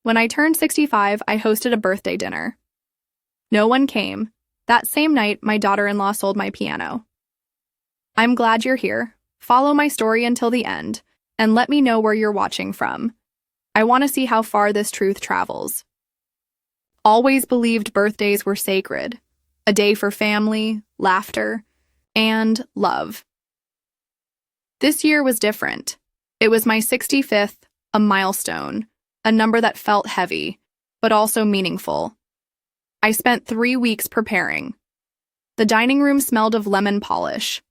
When I turned 65, I hosted a birthday dinner. No one came. That same night, my daughter-in-law sold my piano. I'm glad you're here. Follow my story until the end, and let me know where you're watching from. I want to see how far this truth travels. Always believed birthdays were sacred, a day for family, laughter, and love. This year was different. It was my 65th, a milestone, a number that felt heavy, but also meaningful. I spent 3 weeks preparing. The dining room smelled of lemon polish.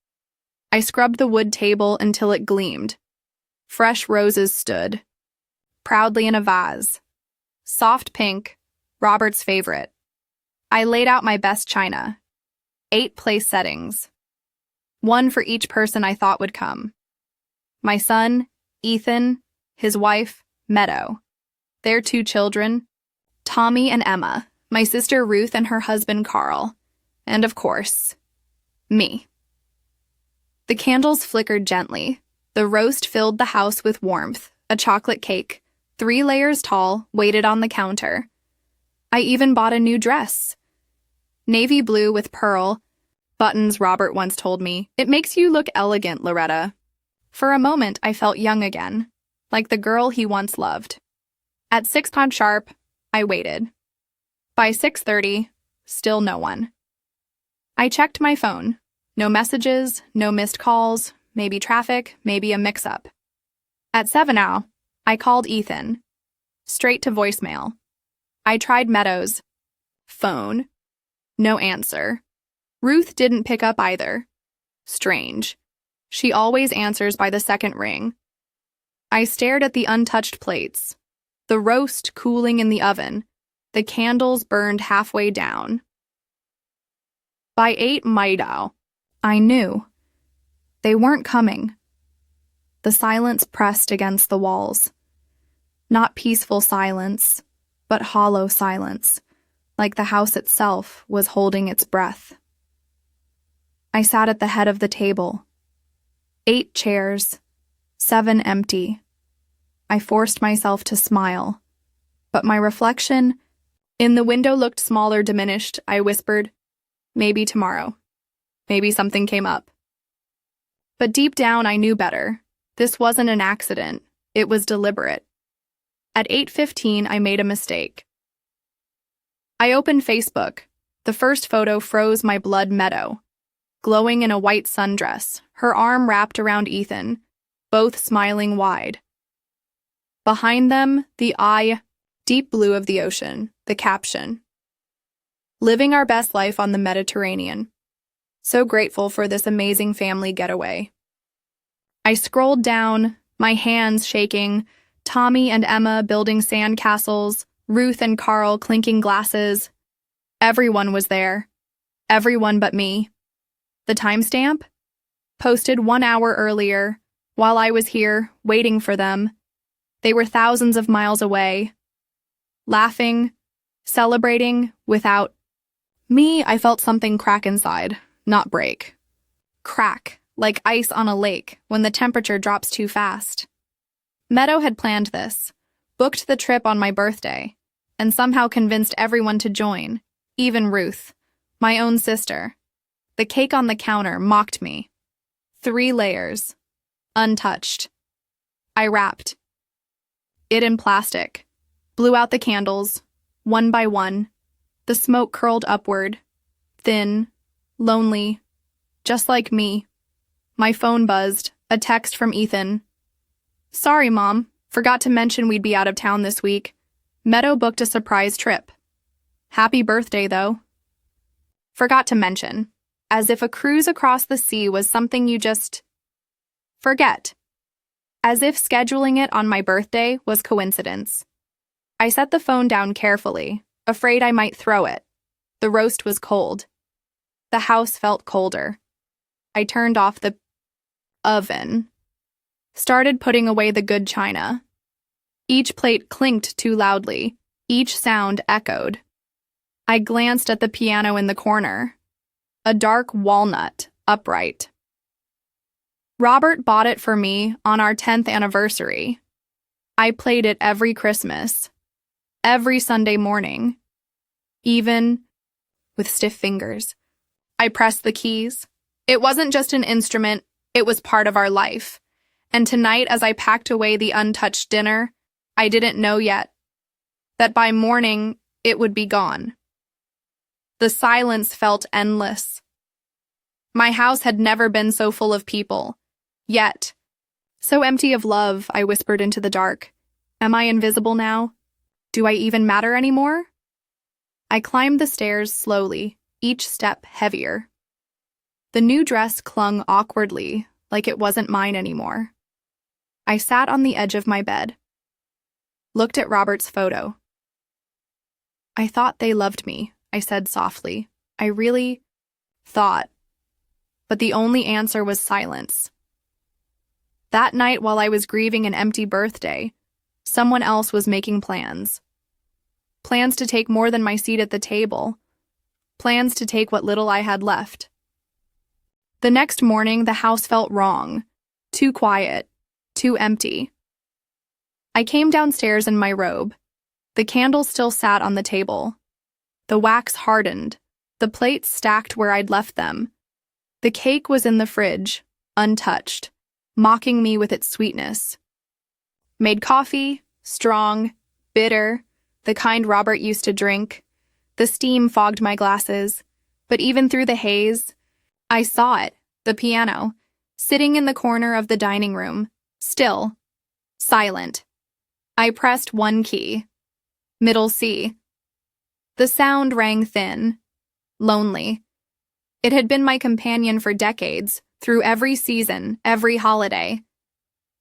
I scrubbed the wood table until it gleamed. Fresh roses stood, proudly in a vase. Soft pink, Robert's favorite. I laid out my best china. 8 place settings. 1 for each person I thought would come. My son, Ethan, his wife, Meadow. Their 2 children, Tommy and Emma, my sister Ruth and her husband Carl, and of course, me. The candles flickered gently. The roast filled the house with warmth. A chocolate cake, 3 layers tall, waited on the counter. I even bought a new dress. Navy blue with pearl buttons, Robert once told me. It makes you look elegant, Loretta. For a moment, I felt young again, like the girl he once loved. At 6 p.m. sharp, I waited. By 6:30, still no one. I checked my phone. No messages, no missed calls, maybe traffic, maybe a mix-up. At 7 now, I called Ethan. Straight to voicemail. I tried Meadows. Phone. No answer. Ruth didn't pick up either. Strange. She always answers by the second ring. I stared at the untouched plates. The roast cooling in the oven. The candles burned halfway down. By 8 Maidao, I knew. They weren't coming. The silence pressed against the walls. Not peaceful silence, but hollow silence, like the house itself was holding its breath. I sat at the head of the table. 8 chairs, 7 empty. I forced myself to smile, but my reflection in the window looked smaller, diminished. I whispered, maybe tomorrow. Maybe something came up. But deep down, I knew better. This wasn't an accident. It was deliberate. At 8:15, I made a mistake. I opened Facebook. The first photo froze my blood. Meadow, glowing in a white sundress, her arm wrapped around Ethan, both smiling wide. Behind them, the eye, deep blue of the ocean, the caption. Living our best life on the Mediterranean. So grateful for this amazing family getaway. I scrolled down, my hands shaking, Tommy and Emma building sandcastles, Ruth and Carl clinking glasses. Everyone was there. Everyone but me. The timestamp? Posted 1 hour earlier, while I was here, waiting for them. They were thousands of miles away. Laughing, celebrating, without me. I felt something crack inside. Not break. Crack, like ice on a lake when the temperature drops too fast. Meadow had planned this, booked the trip on my birthday, and somehow convinced everyone to join, even Ruth, my own sister. The cake on the counter mocked me. 3 layers, untouched. I wrapped it in plastic, blew out the candles, one by one. The smoke curled upward, thin, lonely, just like me. My phone buzzed, a text from Ethan. Sorry, Mom. Forgot to mention we'd be out of town this week. Meadow booked a surprise trip. Happy birthday, though. Forgot to mention. As if a cruise across the sea was something you just forget. As if scheduling it on my birthday was coincidence. I set the phone down carefully, afraid I might throw it. The roast was cold. The house felt colder. I turned off the oven. Started putting away the good china. Each plate clinked too loudly. Each sound echoed. I glanced at the piano in the corner. A dark walnut, upright. Robert bought it for me on our 10th anniversary. I played it every Christmas. every Sunday morning, even with stiff fingers. I pressed the keys. It wasn't just an instrument, it was part of our life. And tonight, as I packed away the untouched dinner, I didn't know yet that by morning it would be gone. The silence felt endless. My house had never been so full of people, yet so empty of love. I whispered into the dark. Am I invisible now? Do I even matter anymore? I climbed the stairs slowly, each step heavier. The new dress clung awkwardly, like it wasn't mine anymore. I sat on the edge of my bed, looked at Robert's photo. I thought they loved me, I said softly. I really thought. But the only answer was silence. That night, while I was grieving an empty birthday, someone else was making plans. Plans to take more than my seat at the table. Plans to take what little I had left. The next morning, the house felt wrong. Too quiet. Too empty. I came downstairs in my robe. The candles still sat on the table. The wax hardened. The plates stacked where I'd left them. The cake was in the fridge, untouched, mocking me with its sweetness. Made coffee, strong, bitter, the kind Robert used to drink. The steam fogged my glasses, but even through the haze, I saw it, the piano, sitting in the corner of the dining room, still, silent. I pressed one key, middle C. The sound rang thin, lonely. It had been my companion for decades, through every season, every holiday.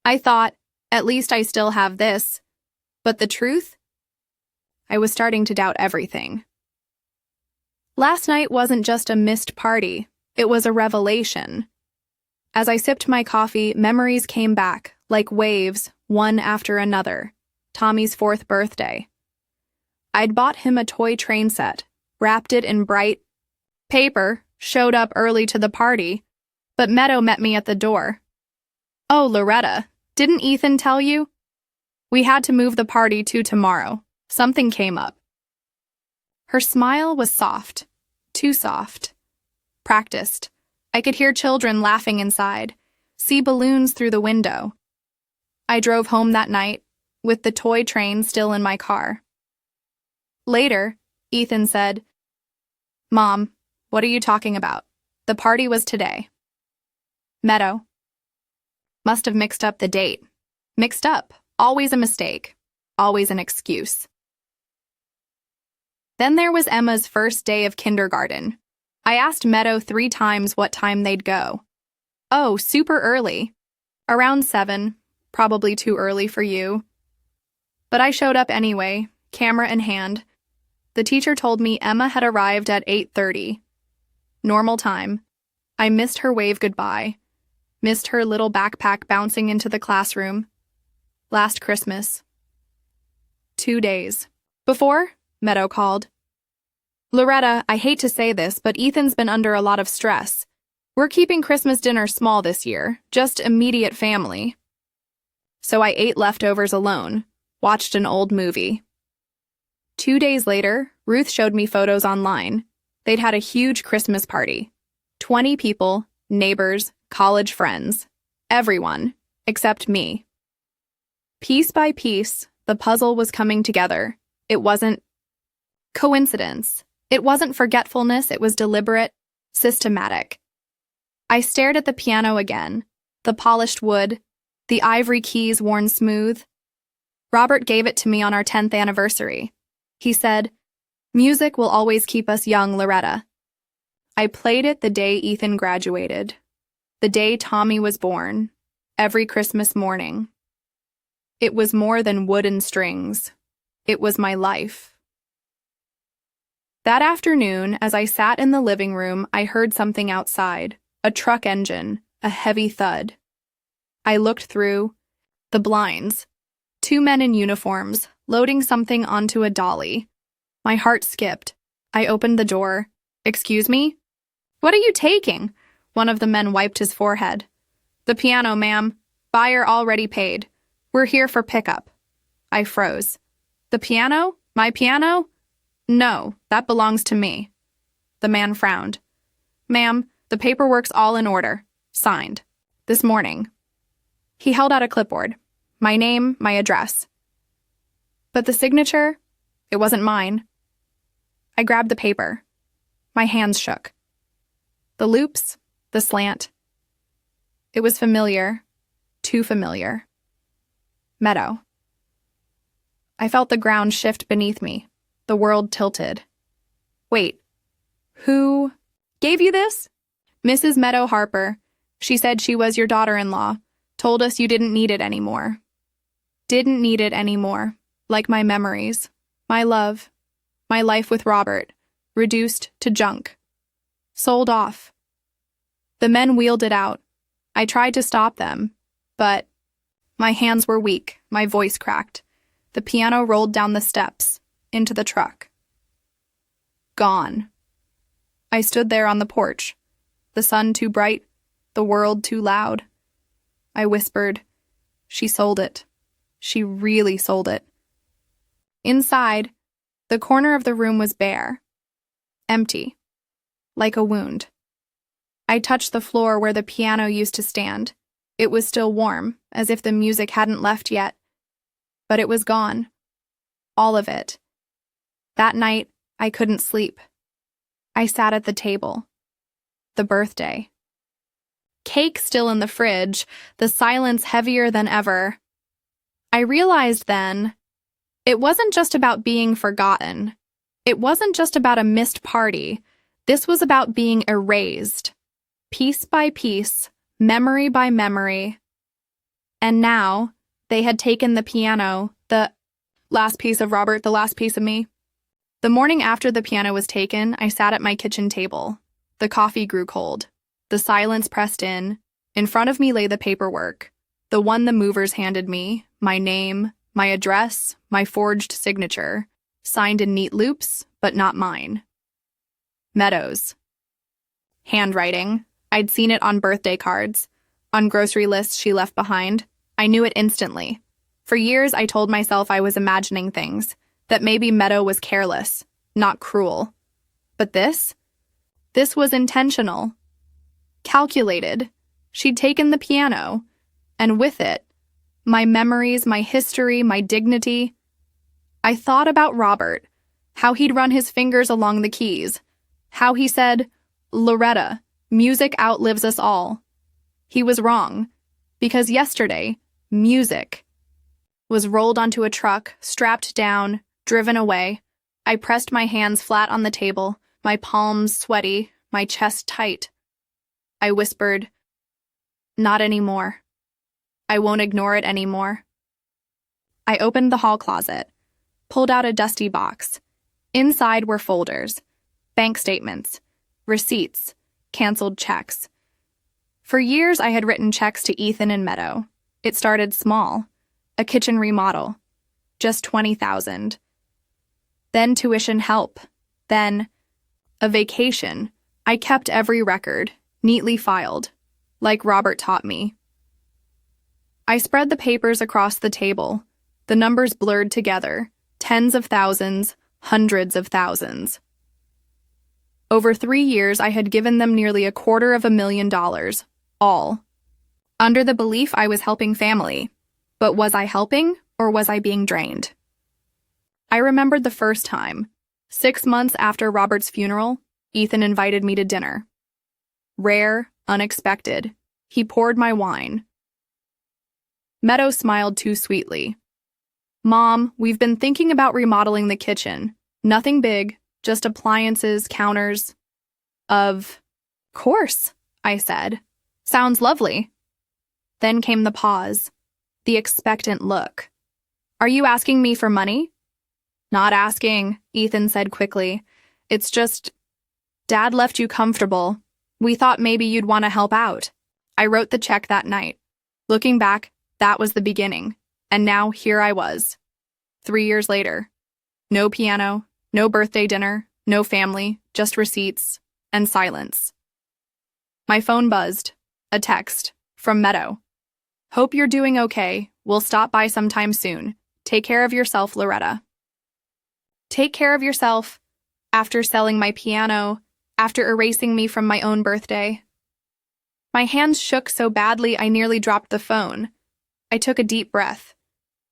I thought, at least I still have this. But the truth? I was starting to doubt everything. Last night wasn't just a missed party, it was a revelation. As I sipped my coffee, memories came back, like waves, one after another. Tommy's 4th birthday. I'd bought him a toy train set, wrapped it in bright paper, showed up early to the party, but Meadow met me at the door. Oh, Loretta, didn't Ethan tell you? We had to move the party to tomorrow. Something came up. Her smile was soft, too soft. Practiced. I could hear children laughing inside, see balloons through the window. I drove home that night, with the toy train still in my car. Later, Ethan said, Mom, what are you talking about? The party was today. Meadow. Must have mixed up the date. Mixed up. Always a mistake. Always an excuse. Then there was Emma's first day of kindergarten. I asked Meadow 3 times what time they'd go. Oh, super early. Around 7. Probably too early for you. But I showed up anyway, camera in hand. The teacher told me Emma had arrived at 8:30. Normal time. I missed her wave goodbye. Missed her little backpack bouncing into the classroom. Last Christmas. 2 days. Before, Meadow called. Loretta, I hate to say this, but Ethan's been under a lot of stress. We're keeping Christmas dinner small this year, just immediate family. So I ate leftovers alone, watched an old movie. 2 days later, Ruth showed me photos online. They'd had a huge Christmas party. 20 people, neighbors, college friends. Everyone, except me. Piece by piece, the puzzle was coming together. It wasn't coincidence. It wasn't forgetfulness. It was deliberate, systematic. I stared at the piano again, the polished wood, the ivory keys worn smooth. Robert gave it to me on our 10th anniversary. He said, "Music will always keep us young, Loretta." I played it the day Ethan graduated, the day Tommy was born, every Christmas morning. It was more than wooden strings. It was my life. That afternoon, as I sat in the living room, I heard something outside, a truck engine, a heavy thud. I looked through the blinds. 2 men in uniforms, loading something onto a dolly. My heart skipped. I opened the door. "Excuse me?" "What are you taking?" One of the men wiped his forehead. "The piano, ma'am. Buyer already paid. We're here for pickup." I froze. "The piano? My piano? No, that belongs to me. The man frowned. Ma'am, the paperwork's all in order. Signed. This morning. He held out a clipboard. My name, my address. But the signature? It wasn't mine. I grabbed the paper. My hands shook. The loops, the slant. It was familiar. Too familiar. Meadow. I felt the ground shift beneath me. The world tilted. Wait. Who gave you this? Mrs. Meadow Harper. She said she was your daughter-in-law. Told us you didn't need it anymore. Didn't need it anymore. Like my memories. My love. My life with Robert. Reduced to junk. Sold off. The men wheeled it out. I tried to stop them, but my hands were weak, my voice cracked. The piano rolled down the steps, into the truck. Gone. I stood there on the porch, the sun too bright, the world too loud. I whispered, she sold it. She really sold it. Inside, the corner of the room was bare, empty, like a wound. I touched the floor where the piano used to stand. It was still warm, as if the music hadn't left yet. But it was gone. All of it. That night, I couldn't sleep. I sat at the table. The birthday. Cake still in the fridge, the silence heavier than ever. I realized then, it wasn't just about being forgotten. It wasn't just about a missed party. This was about being erased. Piece by piece, memory by memory. And now, they had taken the piano, the last piece of Robert, the last piece of me. The morning after the piano was taken, I sat at my kitchen table. The coffee grew cold. The silence pressed in. In front of me lay the paperwork. The one the movers handed me, my name, my address, my forged signature, signed in neat loops, but not mine. Meadows. Handwriting. I'd seen it on birthday cards, on grocery lists she left behind. I knew it instantly. For years, I told myself I was imagining things, that maybe Meadow was careless, not cruel. But this was intentional. Calculated. She'd taken the piano, and with it, my memories, my history, my dignity. I thought about Robert, how he'd run his fingers along the keys, how he said, Loretta, music outlives us all. He was wrong, because yesterday, music was rolled onto a truck, strapped down, driven away. I pressed my hands flat on the table, my palms sweaty, my chest tight. I whispered, not anymore. I won't ignore it anymore. I opened the hall closet, pulled out a dusty box. Inside were folders, bank statements, receipts, canceled checks. For years, I had written checks to Ethan and Meadow. It started small, a kitchen remodel, just $20,000. Then tuition help, then a vacation. I kept every record, neatly filed, like Robert taught me. I spread the papers across the table, the numbers blurred together, tens of thousands, hundreds of thousands. Over 3 years, I had given them nearly $250,000, all. Under the belief I was helping family. But was I helping, or was I being drained? I remembered the first time. 6 months after Robert's funeral, Ethan invited me to dinner. Rare, unexpected. He poured my wine. Meadow smiled too sweetly. Mom, we've been thinking about remodeling the kitchen. Nothing big, just appliances, counters. Of course, I said. Sounds lovely. Then came the pause, the expectant look. Are you asking me for money? Not asking, Ethan said quickly. It's just, Dad left you comfortable. We thought maybe you'd want to help out. I wrote the check that night. Looking back, that was the beginning. And now here I was. 3 years later. No piano, no birthday dinner, no family, just receipts and silence. My phone buzzed. A text from Meadow. Hope you're doing okay. We'll stop by sometime soon. Take care of yourself, Loretta. Take care of yourself. After selling my piano, after erasing me from my own birthday. My hands shook so badly I nearly dropped the phone. I took a deep breath,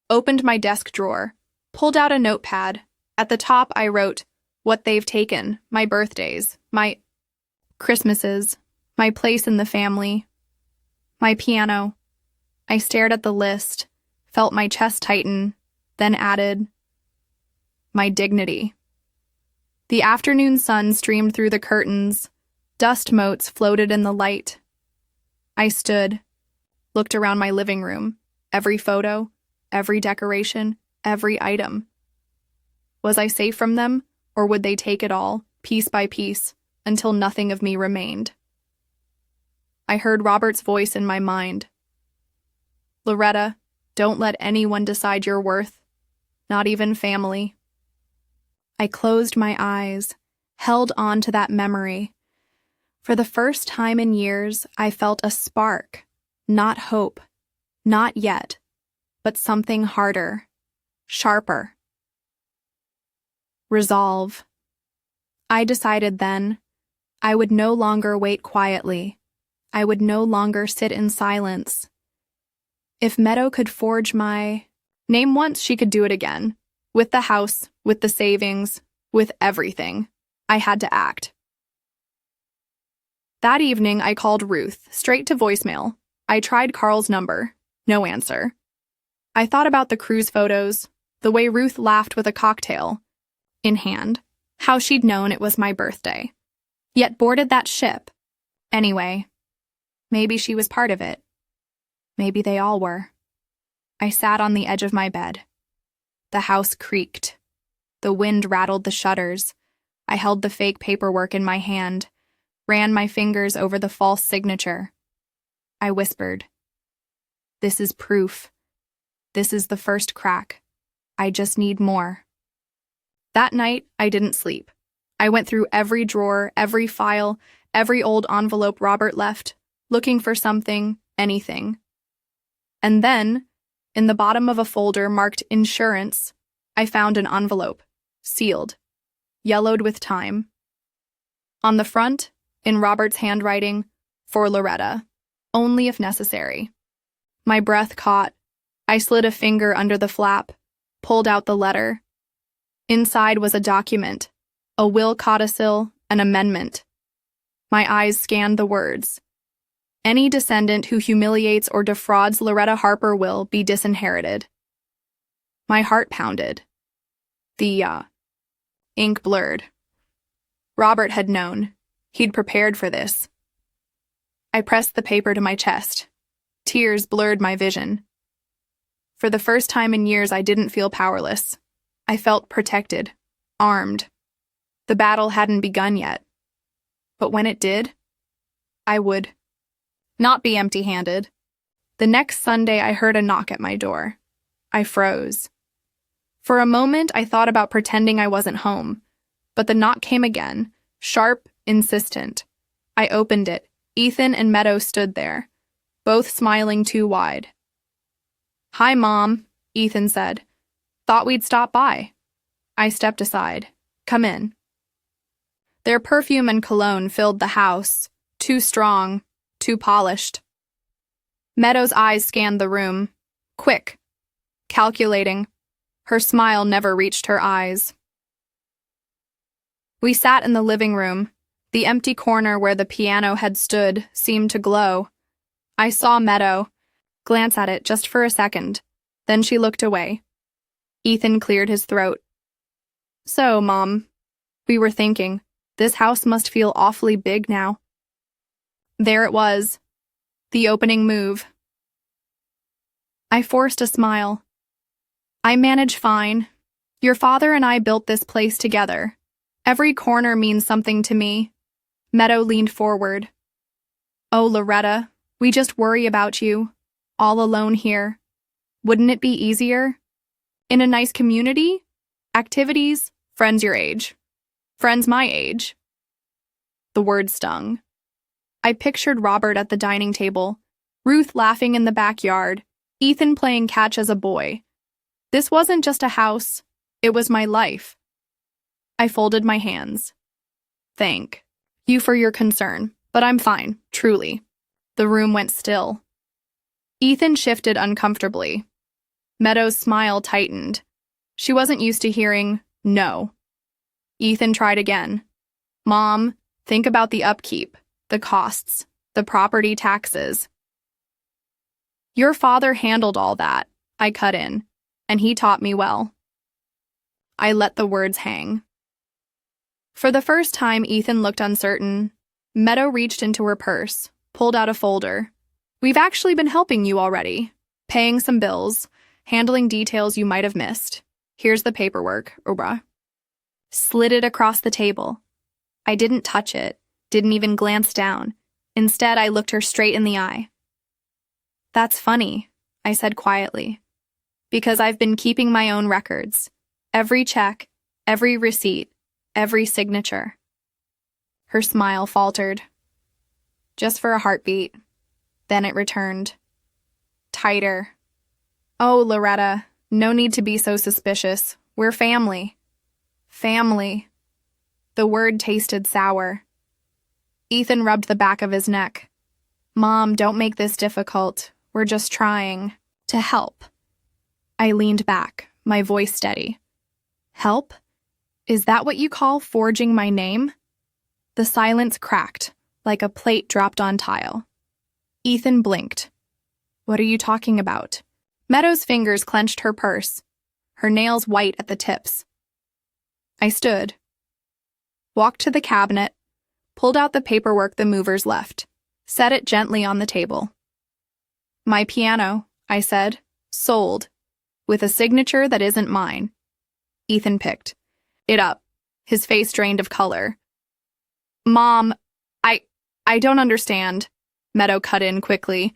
opened my desk drawer, pulled out a notepad. At the top I wrote, what they've taken, my birthdays, my Christmases, my place in the family, my piano. I stared at the list, felt my chest tighten, then added, my dignity. The afternoon sun streamed through the curtains. Dust motes floated in the light. I stood, looked around my living room, every photo, every decoration, every item. Was I safe from them, or would they take it all, piece by piece, until nothing of me remained? I heard Robert's voice in my mind. Loretta, don't let anyone decide your worth, not even family. I closed my eyes, held on to that memory. For the first time in years, I felt a spark, not hope, not yet, but something harder, sharper. Resolve. I decided then, I would no longer wait quietly. I would no longer sit in silence. If Meadow could forge my name once, she could do it again. With the house, with the savings, with everything. I had to act. That evening, I called Ruth, straight to voicemail. I tried Carl's number. No answer. I thought about the cruise photos, the way Ruth laughed with a cocktail in hand, how she'd known it was my birthday, yet boarded that ship. Anyway, maybe she was part of it. Maybe they all were. I sat on the edge of my bed. The house creaked. The wind rattled the shutters. I held the fake paperwork in my hand, ran my fingers over the false signature. I whispered, "This is proof. This is the first crack. I just need more." That night, I didn't sleep. I went through every drawer, every file, every old envelope Robert left, looking for something, anything. And then, in the bottom of a folder marked insurance, I found an envelope, sealed, yellowed with time. On the front, in Robert's handwriting, for Loretta, only if necessary. My breath caught. I slid a finger under the flap, pulled out the letter. Inside was a document, a will codicil, an amendment. My eyes scanned the words. Any descendant who humiliates or defrauds Loretta Harper will be disinherited. My heart pounded. The ink blurred. Robert had known. He'd prepared for this. I pressed the paper to my chest. Tears blurred my vision. For the first time in years, I didn't feel powerless. I felt protected, armed. The battle hadn't begun yet. But when it did, I would not be empty-handed. The next Sunday, I heard a knock at my door. I froze. For a moment, I thought about pretending I wasn't home. But the knock came again, sharp, insistent. I opened it. Ethan and Meadow stood there, both smiling too wide. "Hi, Mom," Ethan said. "Thought we'd stop by." I stepped aside. "Come in." Their perfume and cologne filled the house, too strong, too polished. Meadow's eyes scanned the room, quick, calculating. Her smile never reached her eyes. We sat in the living room. The empty corner where the piano had stood seemed to glow. I saw Meadow glance at it just for a second. Then she looked away. Ethan cleared his throat. "So, Mom, we were thinking, this house must feel awfully big now." There it was, the opening move. I forced a smile. "I manage fine. Your father and I built this place together. Every corner means something to me." Meadow leaned forward. "Oh, Loretta, we just worry about you, all alone here. Wouldn't it be easier? In a nice community? Activities, friends your age. Friends my age." The word stung. I pictured Robert at the dining table, Ruth laughing in the backyard, Ethan playing catch as a boy. This wasn't just a house, it was my life. I folded my hands. Thank you for your concern, but I'm fine, truly. The room went still. Ethan shifted uncomfortably. Meadow's smile tightened. She wasn't used to hearing no. Ethan tried again. Mom, think about the upkeep, the costs, the property taxes. Your father handled all that, I cut in, and he taught me well. I let the words hang. For the first time, Ethan looked uncertain. Meadow reached into her purse, pulled out a folder. We've actually been helping you already. Paying some bills, handling details you might have missed. Here's the paperwork, Obra. Slid it across the table. I didn't touch it, didn't even glance down. Instead, I looked her straight in the eye. That's funny, I said quietly, because I've been keeping my own records. Every check, every receipt, every signature. Her smile faltered. Just for a heartbeat. Then it returned. Tighter. Oh, Loretta, no need to be so suspicious. We're family. Family. The word tasted sour. Ethan rubbed the back of his neck. Mom, don't make this difficult. We're just trying to help. I leaned back, my voice steady. Help? Is that what you call forging my name? The silence cracked, like a plate dropped on tile. Ethan blinked. What are you talking about? Meadow's fingers clenched her purse, her nails white at the tips. I stood, walked to the cabinet, pulled out the paperwork the movers left, set it gently on the table. My piano, I said, sold, with a signature that isn't mine. Ethan picked it up, his face drained of color. Mom, I don't understand. Meadow cut in quickly.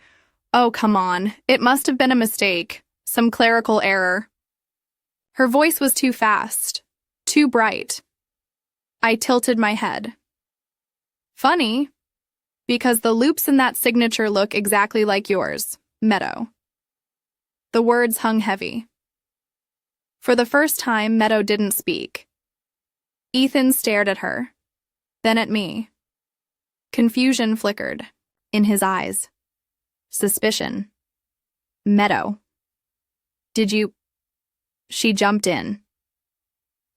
Oh, come on. It must have been a mistake. Some clerical error. Her voice was too fast, too bright. I tilted my head. Funny, because the loops in that signature look exactly like yours, Meadow. The words hung heavy. For the first time, Meadow didn't speak. Ethan stared at her, then at me. Confusion flickered in his eyes. Suspicion. Meadow. Did you... She jumped in.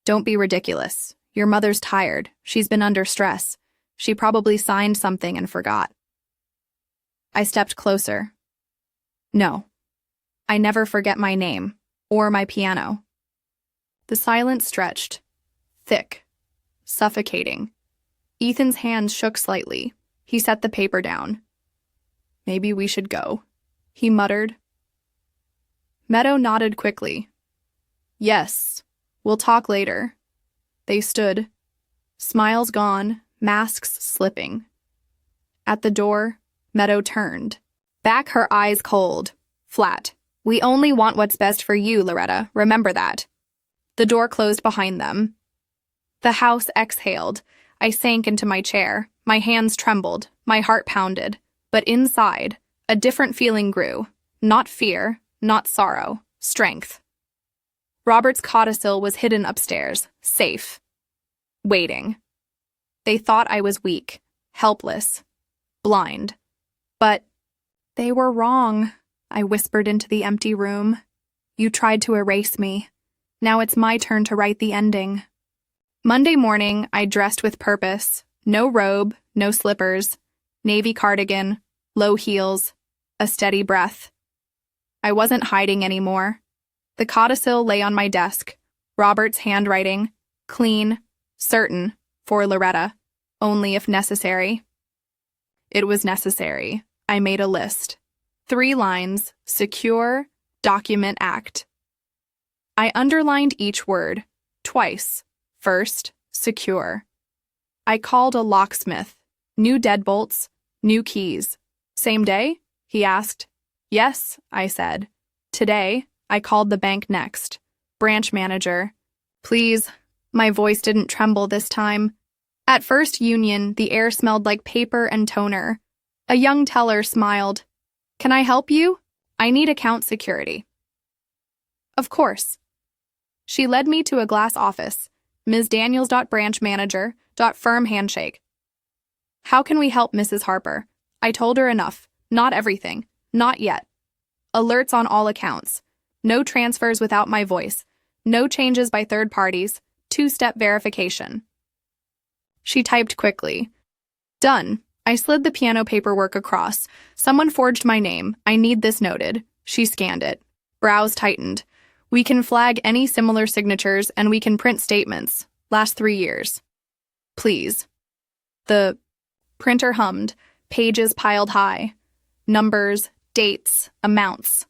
Don't be ridiculous. Your mother's tired. She's been under stress. She probably signed something and forgot. I stepped closer. No. I never forget my name, or my piano. The silence stretched, thick, suffocating. Ethan's hands shook slightly. He set the paper down. Maybe we should go, he muttered. Meadow nodded quickly. Yes, we'll talk later. They stood, smiles gone, masks slipping. At the door, Meadow turned. Back her eyes cold, flat. We only want what's best for you, Loretta. Remember that. The door closed behind them. The house exhaled. I sank into my chair. My hands trembled. My heart pounded. But inside, a different feeling grew. Not fear, not sorrow. Strength. Robert's codicil was hidden upstairs, safe. Waiting. They thought I was weak, helpless, blind. But they were wrong, I whispered into the empty room. You tried to erase me. Now it's my turn to write the ending. Monday morning, I dressed with purpose. No robe, no slippers, navy cardigan, low heels, a steady breath. I wasn't hiding anymore. The codicil lay on my desk, Robert's handwriting, clean, certain, for Loretta, only if necessary. It was necessary. I made a list. 3 lines, secure, document act. I underlined each word, twice. First, secure. I called a locksmith. New deadbolts, new keys. Same day? He asked. Yes, I said. Today, I called the bank next. Branch manager. Please. My voice didn't tremble this time. At First Union, the air smelled like paper and toner. A young teller smiled. Can I help you? I need account security. Of course. She led me to a glass office. Ms. Daniels. Branch manager. Firm handshake. How can we help, Mrs. Harper? I told her enough. Not everything. Not yet. Alerts on all accounts. No transfers without my voice. No changes by third parties. Two-step verification. She typed quickly. Done. I slid the piano paperwork across. Someone forged my name. I need this noted. She scanned it. Brows tightened. We can flag any similar signatures and we can print statements. Last 3 years. Please. The printer hummed. Pages piled high. Numbers, dates, amounts.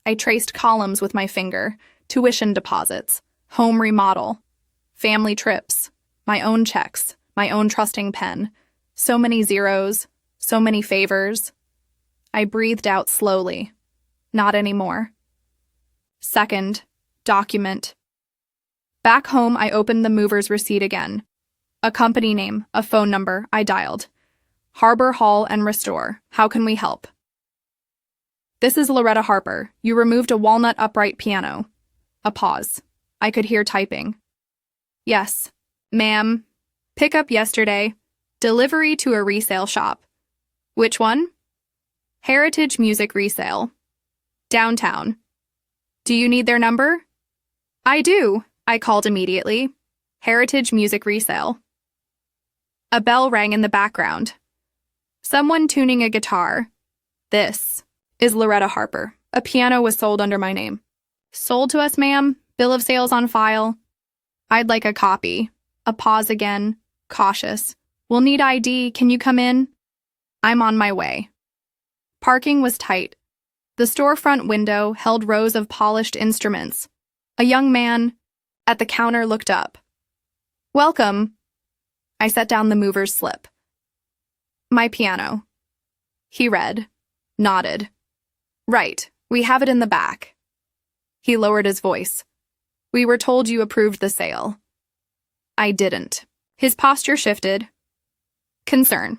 I traced columns with my finger. Tuition deposits. Home remodel. Family trips. My own checks. My own trusting pen. So many zeros. So many favors. I breathed out slowly. Not anymore. Second, document. Back home, I opened the mover's receipt again. A company name, a phone number, I dialed. Harbor Hall and Restore. How can we help? This is Loretta Harper. You removed a walnut upright piano. A pause. I could hear typing. Yes, ma'am. Pickup yesterday. Delivery to a resale shop. Which one? Heritage Music Resale. Downtown. Do you need their number? I do, I called immediately. Heritage Music Resale. A bell rang in the background. Someone tuning a guitar. This is Loretta Harper. A piano was sold under my name. Sold to us, ma'am. Bill of sales on file. I'd like a copy. A pause again. Cautious. We'll need ID. Can you come in? I'm on my way. Parking was tight. The storefront window held rows of polished instruments. A young man at the counter looked up. Welcome. I set down the mover's slip. My piano. He read, nodded. Right, we have it in the back. He lowered his voice. We were told you approved the sale. I didn't. His posture shifted. Concern.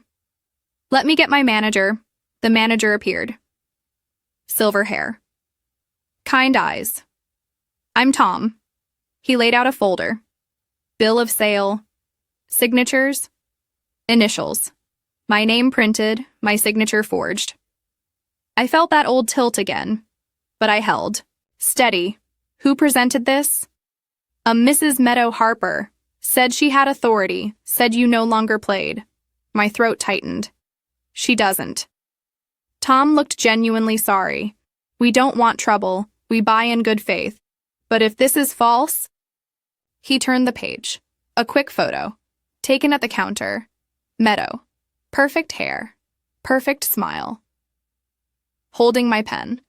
Let me get my manager. The manager appeared. Silver hair. Kind eyes. I'm Tom. He laid out a folder. Bill of sale. Signatures. Initials. My name printed, my signature forged. I felt that old tilt again, but I held. Steady. Who presented this? A Mrs. Meadow Harper. Said she had authority. Said you no longer played. My throat tightened. She doesn't. Tom looked genuinely sorry. We don't want trouble. We buy in good faith. But if this is false... He turned the page. A quick photo. Taken at the counter. Meadow. Perfect hair. Perfect smile. Holding my pen.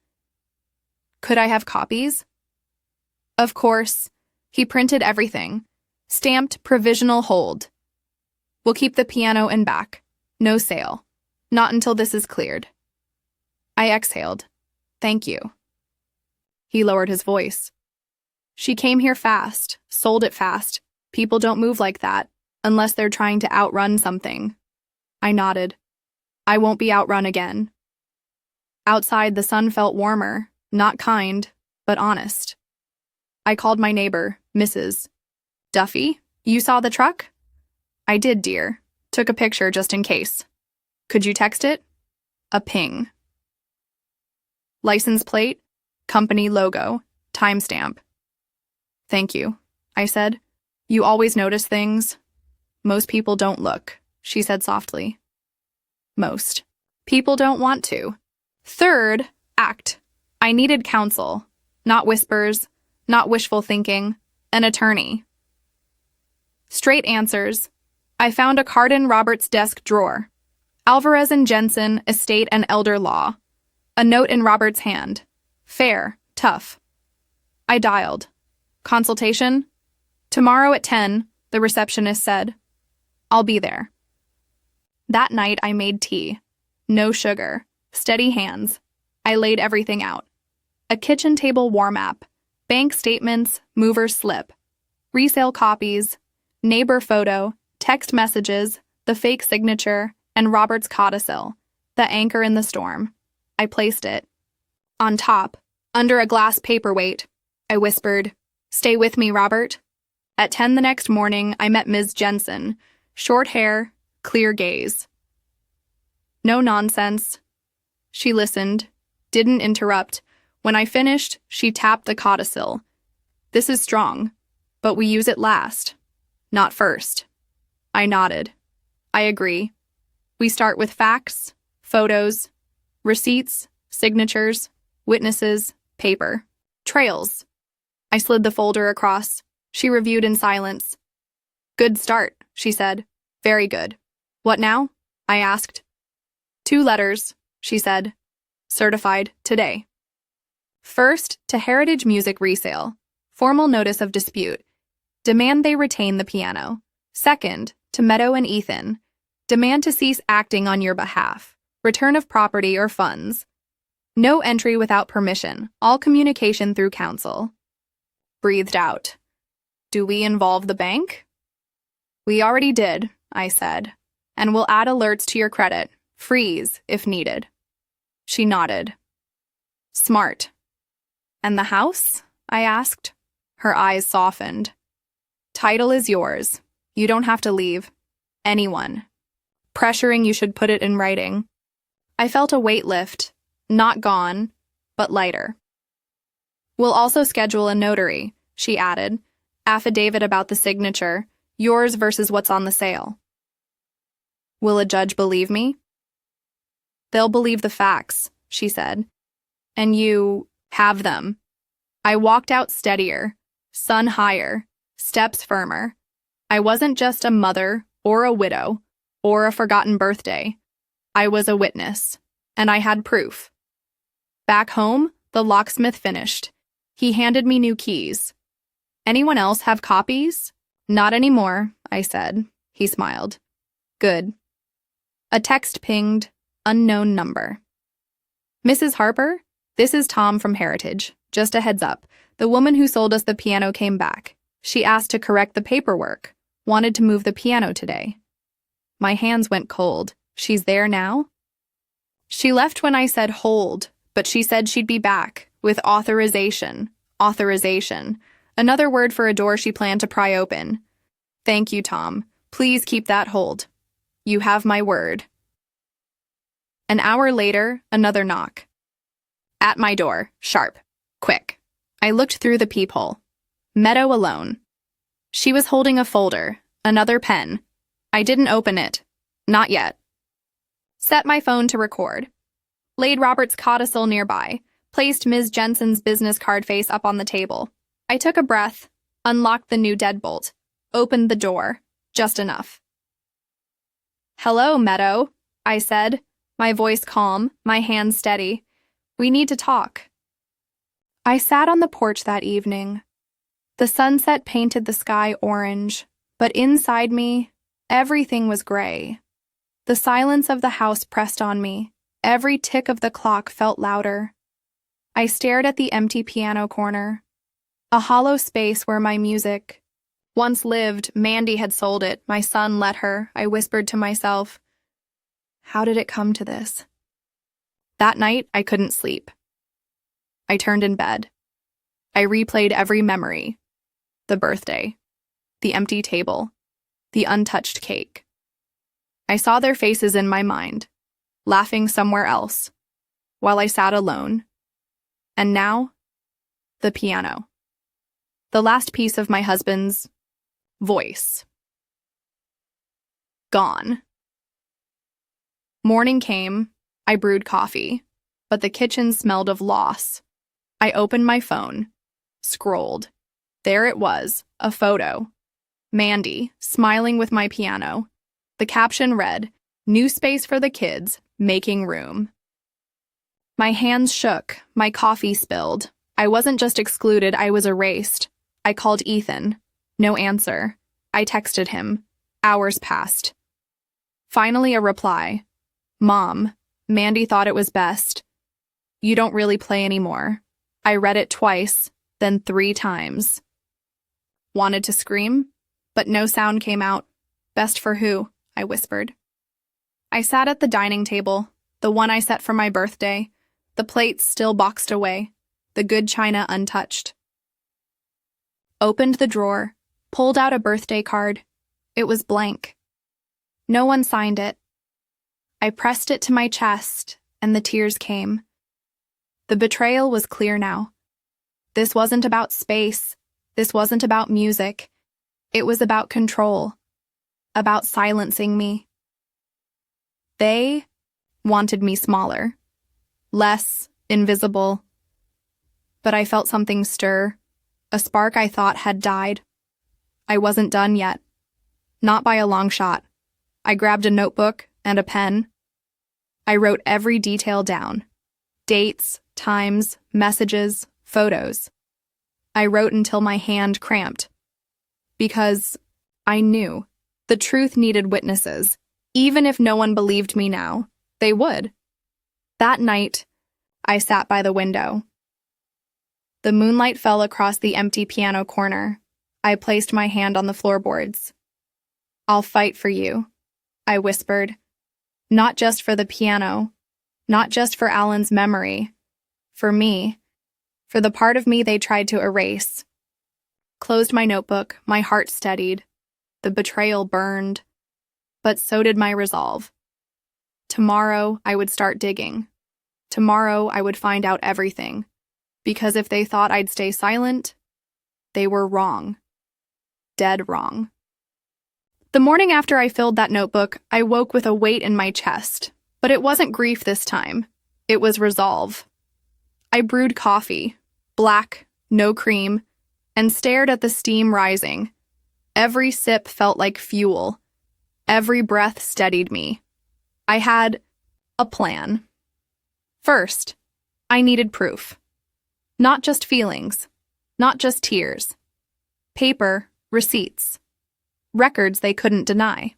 Could I have copies? Of course. He printed everything. Stamped provisional hold. We'll keep the piano in back. No sale. Not until this is cleared. I exhaled. Thank you. He lowered his voice. She came here fast, sold it fast. People don't move like that, unless they're trying to outrun something. I nodded. I won't be outrun again. Outside, the sun felt warmer, not kind, but honest. I called my neighbor, Mrs. Duffy, you saw the truck? I did, dear. Took a picture just in case. Could you text it? A ping. License plate, company logo, timestamp. Thank you, I said. You always notice things. Most people don't look, she said softly. Most. People don't want to. Third, act. I needed counsel. Not whispers, not wishful thinking. An attorney. Straight answers. I found a card in Robert's desk drawer. Alvarez and Jensen, estate and elder law. A note in Robert's hand. Fair, tough. I dialed. Consultation? Tomorrow at 10, the receptionist said. I'll be there. That night I made tea. No sugar. Steady hands. I laid everything out. A kitchen table war map. Bank statements, mover's slip. Resale copies. Neighbor photo. Text messages. The fake signature. And Robert's codicil. The anchor in the storm. I placed it. On top, under a glass paperweight, I whispered, Stay with me, Robert. At 10 the next morning, I met Ms. Jensen. Short hair, clear gaze. No nonsense. She listened, didn't interrupt. When I finished, she tapped the codicil. This is strong, but we use it last, not first. I nodded. I agree. We start with facts, photos, receipts, signatures, witnesses, paper, trails. I slid the folder across. She reviewed in silence. Good start, she said. Very good. What now? I asked. 2 letters, she said. Certified today. First, to Heritage Music Resale. Formal notice of dispute. Demand they retain the piano. Second, to Meadow and Ethan. Demand to cease acting on your behalf. Return of property or funds. No entry without permission. All communication through counsel. Breathed out. Do we involve the bank? We already did, I said. And we'll add alerts to your credit. Freeze, if needed. She nodded. Smart. And the house? I asked. Her eyes softened. Title is yours. You don't have to leave. Anyone. Pressuring you should put it in writing. I felt a weight lift. Not gone, but lighter. We'll also schedule a notary, she added. Affidavit about the signature. Yours versus what's on the sale. Will a judge believe me? They'll believe the facts, she said. And you have them. I walked out steadier, sun higher, steps firmer. I wasn't just a mother or a widow or a forgotten birthday. I was a witness, and I had proof. Back home, the locksmith finished. He handed me new keys. Anyone else have copies? Not anymore, I said. He smiled. Good. A text pinged, unknown number. Mrs. Harper, this is Tom from Heritage. Just a heads up. The woman who sold us the piano came back. She asked to correct the paperwork. Wanted to move the piano today. My hands went cold. She's there now? She left when I said hold, but she said she'd be back with authorization. Authorization. Another word for a door she planned to pry open. Thank you, Tom. Please keep that hold. You have my word. An hour later, another knock. At my door, sharp, quick. I looked through the peephole. Meadow alone. She was holding a folder, another pen. I didn't open it. Not yet. Set my phone to record. Laid Robert's codicil nearby. Placed Ms. Jensen's business card face up on the table. I took a breath, unlocked the new deadbolt, opened the door, just enough. Hello, Meadow, I said, my voice calm, my hands steady. We need to talk. I sat on the porch that evening. The sunset painted the sky orange, but inside me, everything was gray. The silence of the house pressed on me. Every tick of the clock felt louder. I stared at the empty piano corner, a hollow space where my music once lived. Mandy had sold it. My son let her. I whispered to myself, how did it come to this? That night, I couldn't sleep. I turned in bed. I replayed every memory. The birthday, the empty table, the untouched cake. I saw their faces in my mind, laughing somewhere else, while I sat alone. And now, the piano. The last piece of my husband's voice. Gone. Morning came. I brewed coffee, but the kitchen smelled of loss. I opened my phone, scrolled. There it was, a photo. Mandy, smiling with my piano. The caption read, "New space for the kids, making room." My hands shook, my coffee spilled. I wasn't just excluded, I was erased. I called Ethan. No answer. I texted him. Hours passed. Finally, a reply. Mom, Mandy thought it was best. You don't really play anymore. I read it twice, then 3 times. Wanted to scream, but no sound came out. Best for who? I whispered. I sat at the dining table, the one I set for my birthday, the plates still boxed away, the good china untouched. Opened the drawer, pulled out a birthday card. It was blank. No one signed it. I pressed it to my chest, and the tears came. The betrayal was clear now. This wasn't about space. This wasn't about music. It was about control, about silencing me. They wanted me smaller, less invisible. But I felt something stir, a spark I thought had died. I wasn't done yet. Not by a long shot. I grabbed a notebook and a pen. I wrote every detail down. Dates, times, messages, photos. I wrote until my hand cramped. Because I knew the truth needed witnesses. Even if no one believed me now, they would. That night, I sat by the window. The moonlight fell across the empty piano corner. I placed my hand on the floorboards. "I'll fight for you," I whispered. Not just for the piano, not just for Alan's memory. For me. For the part of me they tried to erase. Closed my notebook, my heart steadied. The betrayal burned. But so did my resolve. Tomorrow, I would start digging. Tomorrow, I would find out everything. Because if they thought I'd stay silent, they were wrong. Dead wrong. The morning after I filled that notebook, I woke with a weight in my chest. But it wasn't grief this time. It was resolve. I brewed coffee, black, no cream, and stared at the steam rising. Every sip felt like fuel. Every breath steadied me. I had a plan. First, I needed proof. Not just feelings, not just tears. Paper, receipts. Records they couldn't deny.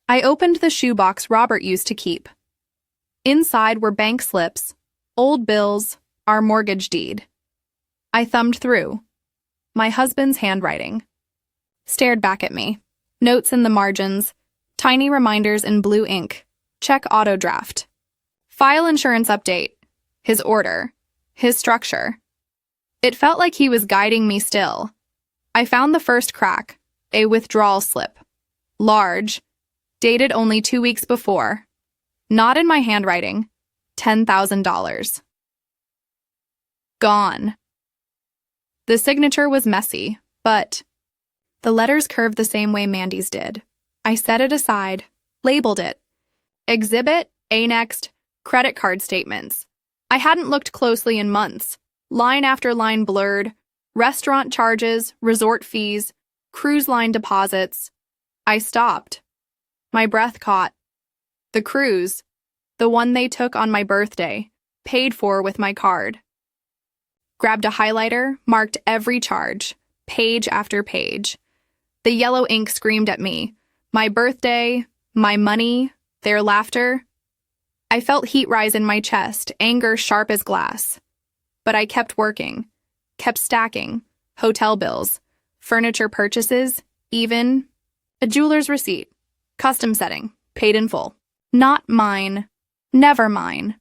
I opened the shoebox Robert used to keep. Inside were bank slips, old bills, our mortgage deed. I thumbed through. My husband's handwriting. Stared back at me. Notes in the margins. Tiny reminders in blue ink. Check auto draft. File insurance update. His order. His structure. It felt like he was guiding me still. I found the first crack. A withdrawal slip. Large. Dated only 2 weeks before. Not in my handwriting. $10,000. Gone. The signature was messy, but the letters curved the same way Mandy's did. I set it aside, labeled it. Exhibit, annexed, credit card statements. I hadn't looked closely in months. Line after line blurred. Restaurant charges, resort fees, cruise line deposits. I stopped. My breath caught. The cruise, the one they took on my birthday, paid for with my card. Grabbed a highlighter, marked every charge, page after page. The yellow ink screamed at me. My birthday, my money, their laughter. I felt heat rise in my chest, anger sharp as glass. But I kept working, kept stacking, hotel bills, furniture purchases, even a jeweler's receipt, custom setting, paid in full. Not mine, never mine.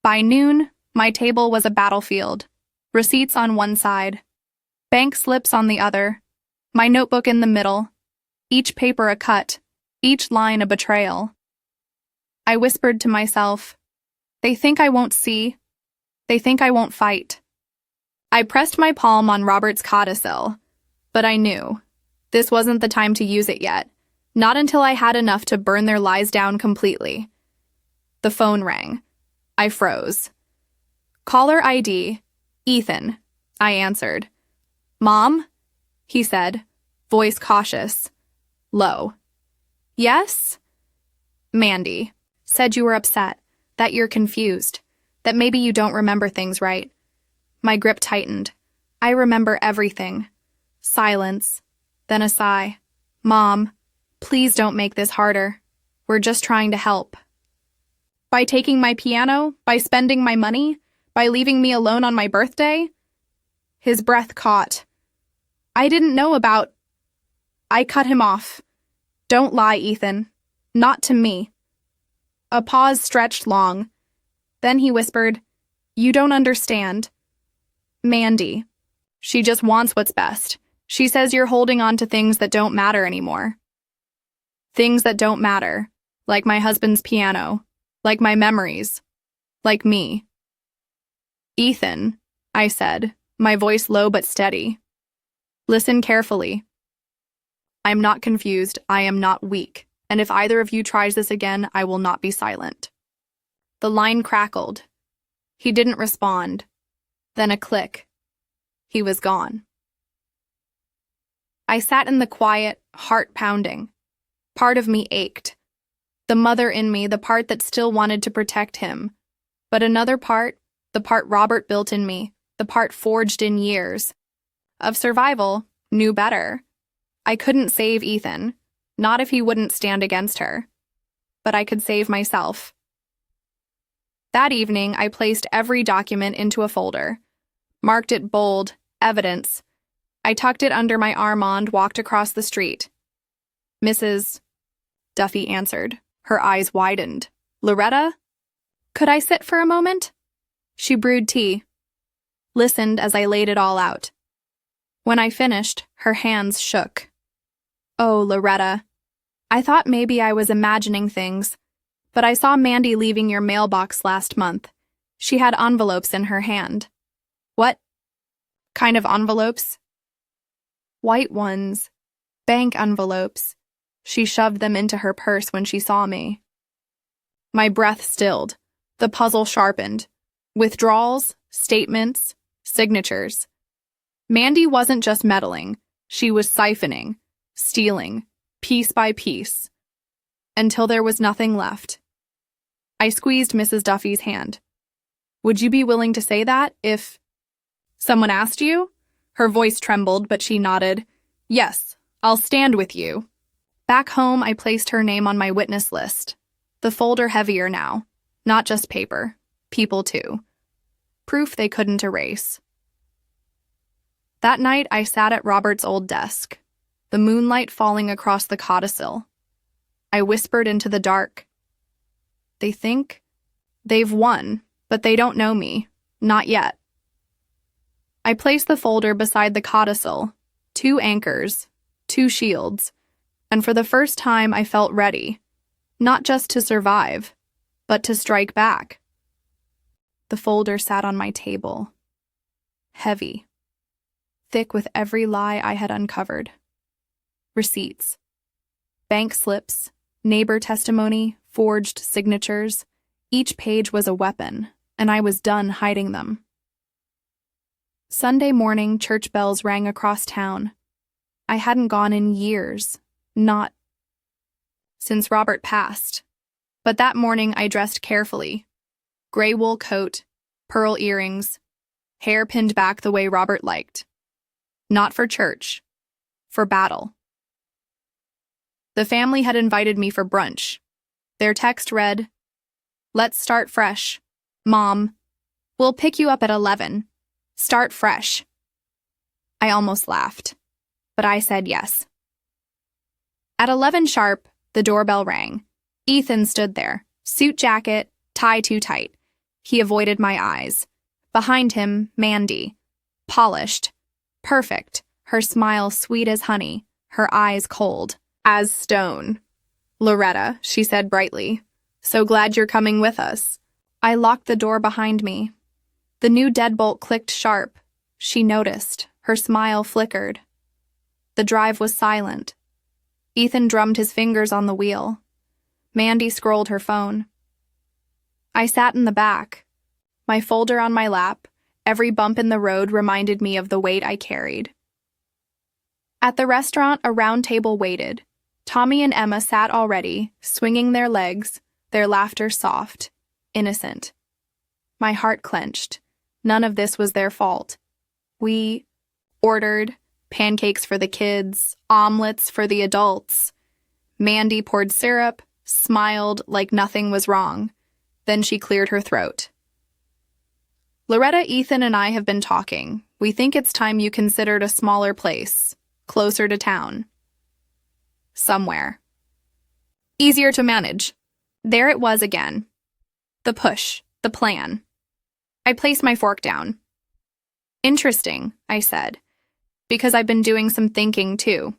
By noon, my table was a battlefield. Receipts on one side, bank slips on the other, my notebook in the middle, each paper a cut, each line a betrayal. I whispered to myself, they think I won't see, they think I won't fight. I pressed my palm on Robert's codicil, but I knew this wasn't the time to use it yet, not until I had enough to burn their lies down completely. The phone rang. I froze. Caller ID, Ethan, I answered. Mom? He said, voice cautious, low. Yes? Mandy. Said you were upset, that you're confused, that maybe you don't remember things right. My grip tightened. I remember everything. Silence, then a sigh. Mom, please don't make this harder. We're just trying to help. By taking my piano, by spending my money, by leaving me alone on my birthday? His breath caught. I didn't know about... I cut him off. Don't lie, Ethan. Not to me. A pause stretched long. Then he whispered, you don't understand. Mandy. She just wants what's best. She says you're holding on to things that don't matter anymore. Things that don't matter, like my husband's piano, like my memories, like me. Ethan, I said, my voice low but steady. Listen carefully. I'm not confused, I am not weak, and if either of you tries this again, I will not be silent. The line crackled. He didn't respond. Then a click. He was gone. I sat in the quiet, heart pounding. Part of me ached. The mother in me, the part that still wanted to protect him. But another part, the part Robert built in me, the part forged in years of survival, knew better. I couldn't save Ethan, not if he wouldn't stand against her. But I could save myself. That evening, I placed every document into a folder, marked it bold, evidence. I tucked it under my arm and walked across the street. Mrs. Duffy answered. Her eyes widened. Loretta? Could I sit for a moment? She brewed tea, listened as I laid it all out. When I finished, her hands shook. Oh, Loretta. I thought maybe I was imagining things, but I saw Mandy leaving your mailbox last month. She had envelopes in her hand. What kind of envelopes? White ones. Bank envelopes. She shoved them into her purse when she saw me. My breath stilled. The puzzle sharpened. Withdrawals, statements, signatures. Mandy wasn't just meddling. She was siphoning, stealing, piece by piece, until there was nothing left. I squeezed Mrs. Duffy's hand. Would you be willing to say that if someone asked you? Her voice trembled, but she nodded. Yes, I'll stand with you. Back home, I placed her name on my witness list. The folder heavier now. Not just paper. People too. Proof they couldn't erase. That night, I sat at Robert's old desk, the moonlight falling across the codicil. I whispered into the dark. They think they've won, but they don't know me. Not yet. I placed the folder beside the codicil, 2 anchors, 2 shields, and for the first time I felt ready, not just to survive, but to strike back. The folder sat on my table, heavy, thick with every lie I had uncovered. Receipts, bank slips, neighbor testimony, forged signatures. Each page was a weapon, and I was done hiding them. Sunday morning, church bells rang across town. I hadn't gone in years, not since Robert passed. But that morning I dressed carefully. Gray wool coat, pearl earrings, hair pinned back the way Robert liked. Not for church, for battle. The family had invited me for brunch. Their text read, "Let's start fresh. Mom, we'll pick you up at 11. Start fresh." I almost laughed, but I said yes. At 11 sharp, the doorbell rang. Ethan stood there, suit jacket, tie too tight. He avoided my eyes. Behind him, Mandy. Polished. Perfect. Her smile sweet as honey. Her eyes cold as stone. "Loretta," she said brightly. "So glad you're coming with us." I locked the door behind me. The new deadbolt clicked sharp. She noticed. Her smile flickered. The drive was silent. Ethan drummed his fingers on the wheel. Mandy scrolled her phone. I sat in the back, my folder on my lap. Every bump in the road reminded me of the weight I carried. At the restaurant, a round table waited. Tommy and Emma sat already, swinging their legs, their laughter soft, innocent. My heart clenched. None of this was their fault. We ordered pancakes for the kids, omelets for the adults. Mandy poured syrup, smiled like nothing was wrong. Then she cleared her throat. "Loretta, Ethan, and I have been talking. We think it's time you considered a smaller place, closer to town. Somewhere. Easier to manage." There it was again. The push, the plan. I placed my fork down. "Interesting," I said. Because I've been doing some thinking, too.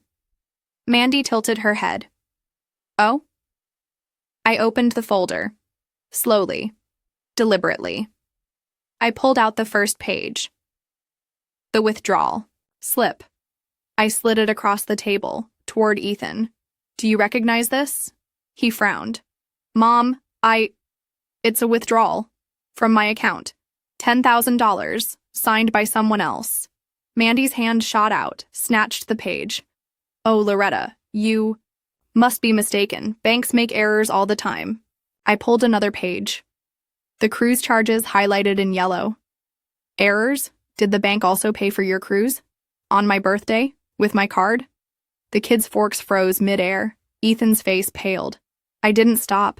Mandy tilted her head. Oh? I opened the folder. Slowly. Deliberately. I pulled out the first page. The withdrawal. Slip. I slid it across the table, toward Ethan. Do you recognize this? He frowned. Mom, It's a withdrawal. From my account. $10,000, signed by someone else. Mandy's hand shot out, snatched the page. Oh, Loretta, you must be mistaken. Banks make errors all the time. I pulled another page. The cruise charges highlighted in yellow. Errors? Did the bank also pay for your cruise? On my birthday? With my card? The kid's forks froze midair. Ethan's face paled. I didn't stop.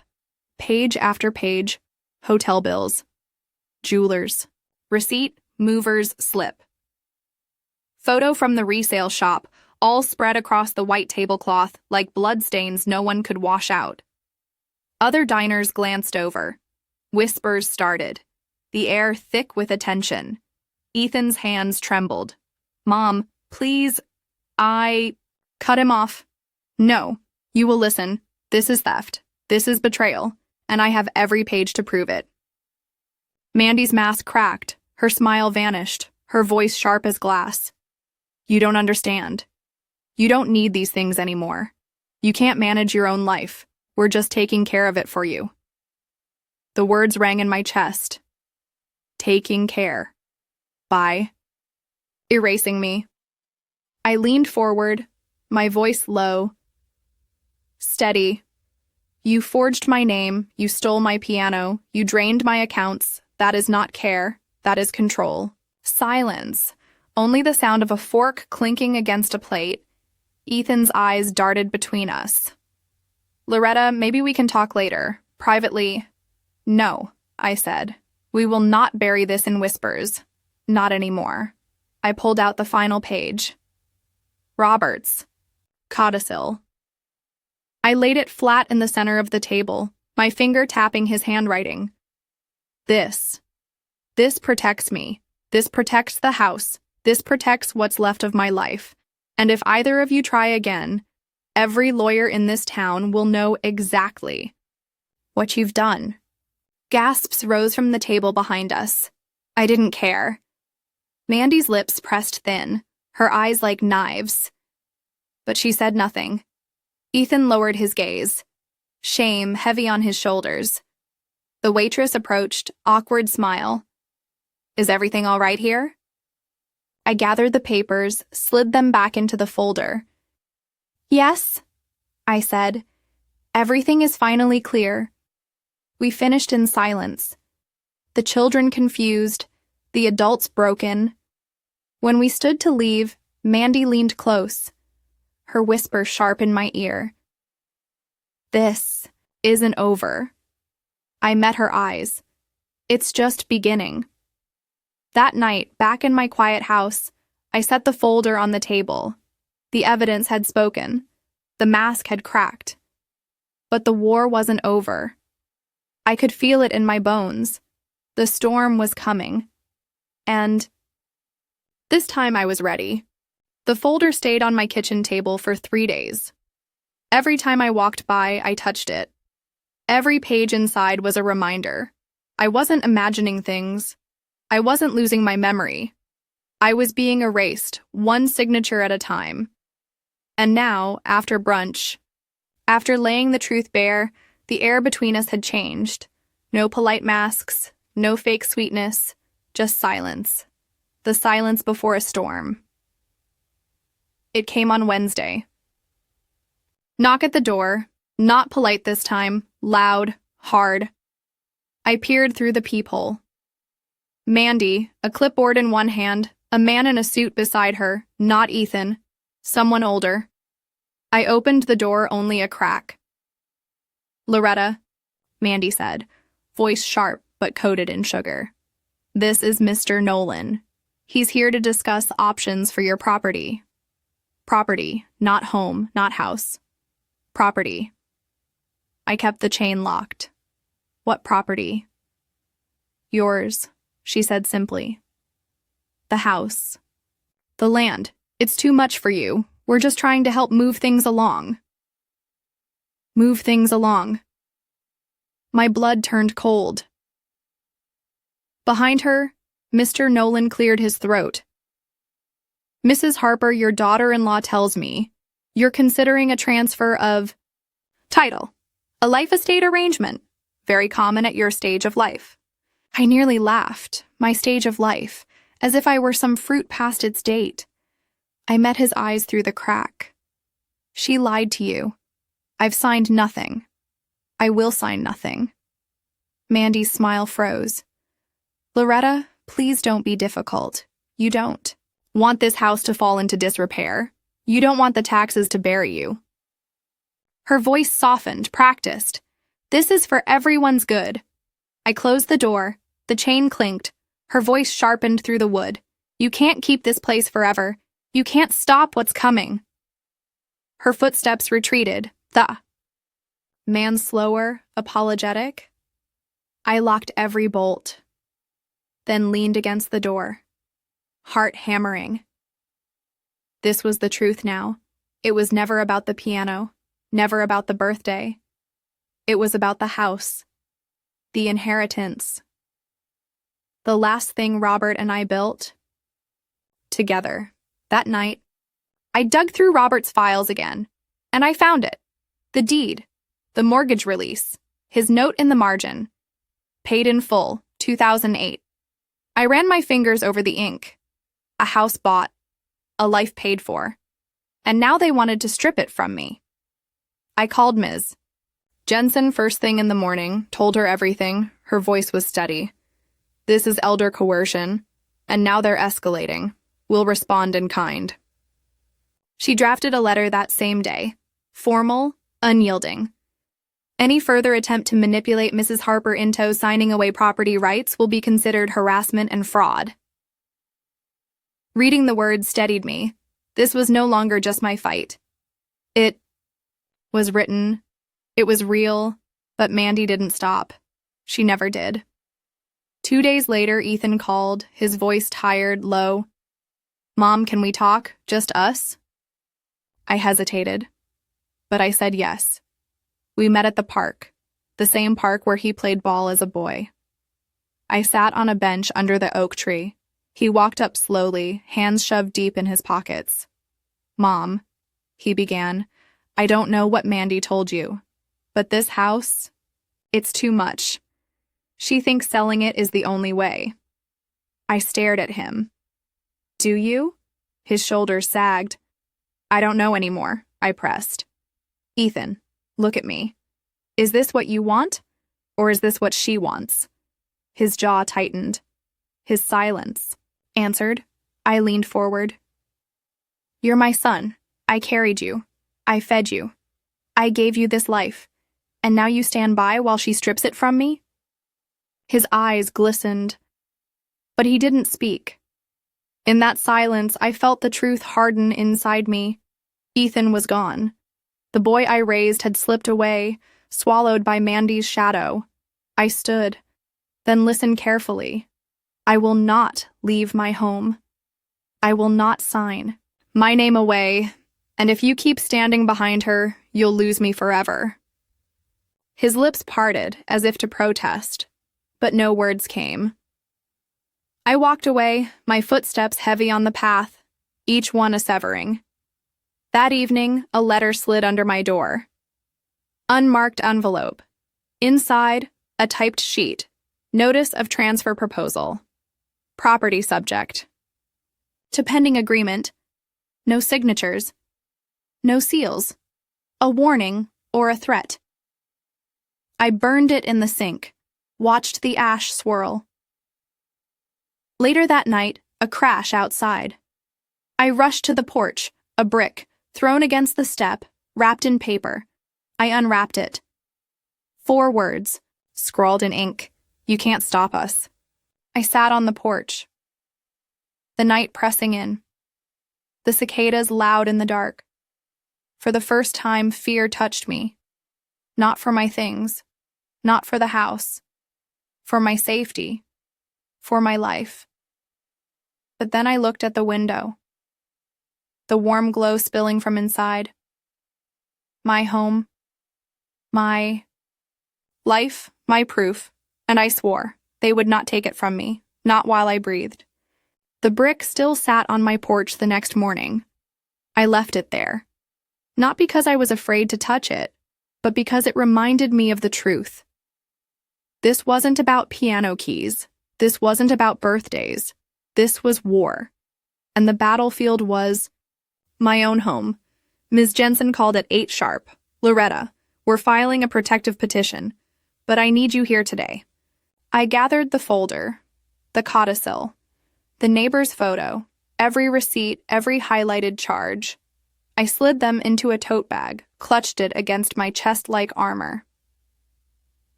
Page after page. Hotel bills. Jewelers. Receipt, mover's slip. Photo from the resale shop, all spread across the white tablecloth like bloodstains no one could wash out. Other diners glanced over. Whispers started, the air thick with attention. Ethan's hands trembled. Mom, please, Cut him off. No, you will listen. This is theft. This is betrayal, and I have every page to prove it. Mandy's mask cracked, her smile vanished, her voice sharp as glass. You don't understand. You don't need these things anymore. You can't manage your own life. We're just taking care of it for you. The words rang in my chest. Taking care. By erasing me. I leaned forward, my voice low. Steady. You forged my name, you stole my piano, you drained my accounts. That is not care, that is control. Silence. Only the sound of a fork clinking against a plate. Ethan's eyes darted between us. Loretta, maybe we can talk later. Privately. No, I said. We will not bury this in whispers. Not anymore. I pulled out the final page. Roberts. Codicil. I laid it flat in the center of the table, my finger tapping his handwriting. This protects me. This protects the house. This protects what's left of my life. And if either of you try again, every lawyer in this town will know exactly what you've done. Gasps rose from the table behind us. I didn't care. Mandy's lips pressed thin, her eyes like knives. But she said nothing. Ethan lowered his gaze, shame heavy on his shoulders. The waitress approached, awkward smile. Is everything all right here? I gathered the papers, slid them back into the folder. Yes, I said. Everything is finally clear. We finished in silence. The children confused, the adults broken. When we stood to leave, Mandy leaned close, her whisper sharp in my ear. This isn't over. I met her eyes. It's just beginning. That night, back in my quiet house, I set the folder on the table. The evidence had spoken. The mask had cracked. But the war wasn't over. I could feel it in my bones. The storm was coming. And this time I was ready. The folder stayed on my kitchen table for 3 days. Every time I walked by, I touched it. Every page inside was a reminder. I wasn't imagining things. I wasn't losing my memory. I was being erased, one signature at a time. And now, after brunch, after laying the truth bare, the air between us had changed. No polite masks, no fake sweetness, just silence. The silence before a storm. It came on Wednesday. Knock at the door, not polite this time, loud, hard. I peered through the peephole. Mandy, a clipboard in one hand, a man in a suit beside her, not Ethan, someone older. I opened the door only a crack. Loretta, Mandy said, voice sharp but coated in sugar. This is Mr. Nolan. He's here to discuss options for your property. Property, not home, not house. Property. I kept the chain locked. What property? Yours, she said simply. The house. The land. It's too much for you. We're just trying to help move things along. Move things along. My blood turned cold. Behind her, Mr. Nolan cleared his throat. Mrs. Harper, your daughter-in-law tells me you're considering a transfer of title, a life estate arrangement, very common at your stage of life. I nearly laughed, my stage of life, as if I were some fruit past its date. I met his eyes through the crack. She lied to you. I've signed nothing. I will sign nothing. Mandy's smile froze. Loretta, please don't be difficult. You don't want this house to fall into disrepair. You don't want the taxes to bury you. Her voice softened, practiced. This is for everyone's good. I closed the door. The chain clinked. Her voice sharpened through the wood. You can't keep this place forever. You can't stop what's coming. Her footsteps retreated. The man slower, apologetic. I locked every bolt, then leaned against the door, heart hammering. This was the truth now. It was never about the piano, never about the birthday. It was about the house, the inheritance. The last thing Robert and I built together. That night, I dug through Robert's files again, and I found it. The deed, the mortgage release, his note in the margin. Paid in full, 2008. I ran my fingers over the ink. A house bought, a life paid for. And now they wanted to strip it from me. I called Ms. Jensen first thing in the morning, told her everything. Her voice was steady. This is elder coercion, and now they're escalating. We'll respond in kind. She drafted a letter that same day. Formal, unyielding. Any further attempt to manipulate Mrs. Harper into signing away property rights will be considered harassment and fraud. Reading the words steadied me. This was no longer just my fight. It was written. It was real, but Mandy didn't stop. She never did. 2 days later, Ethan called, his voice tired, low. Mom, can we talk? Just us? I hesitated, but I said yes. We met at the park, the same park where he played ball as a boy. I sat on a bench under the oak tree. He walked up slowly, hands shoved deep in his pockets. Mom, he began, I don't know what Mandy told you, but this house, it's too much. She thinks selling it is the only way. I stared at him. Do you? His shoulders sagged. I don't know anymore, I pressed. Ethan, look at me. Is this what you want, or is this what she wants? His jaw tightened. His silence answered. I leaned forward. You're my son. I carried you. I fed you. I gave you this life. And now you stand by while she strips it from me? His eyes glistened. But he didn't speak. In that silence, I felt the truth harden inside me. Ethan was gone. The boy I raised had slipped away, swallowed by Mandy's shadow. I stood, then listened carefully. I will not leave my home. I will not sign my name away, and if you keep standing behind her, you'll lose me forever. His lips parted as if to protest, but no words came. I walked away, my footsteps heavy on the path, each one a severing. That evening, a letter slid under my door. Unmarked envelope. Inside, a typed sheet. Notice of transfer proposal. Property subject. To pending agreement. No signatures. No seals. A warning or a threat. I burned it in the sink, watched the ash swirl. Later that night, a crash outside. I rushed to the porch, a brick, thrown against the step, wrapped in paper. I unwrapped it. 4 words, scrawled in ink. You can't stop us. I sat on the porch. The night pressing in. The cicadas loud in the dark. For the first time, fear touched me. Not for my things. Not for the house. For my safety. For my life. But then I looked at the window. the warm glow spilling from inside. My home, my life, my proof, and I swore they would not take it from me, not while I breathed. The brick still sat on my porch the next morning. I left it there, not because I was afraid to touch it, but because it reminded me of the truth. This wasn't about piano keys. This wasn't about birthdays. This was war. And the battlefield was my own home. Ms. Jensen called at 8 sharp. Loretta, we're filing a protective petition, but I need you here today. I gathered the folder, the codicil, the neighbor's photo, every receipt, every highlighted charge. I slid them into a tote bag, clutched it against my chest-like armor.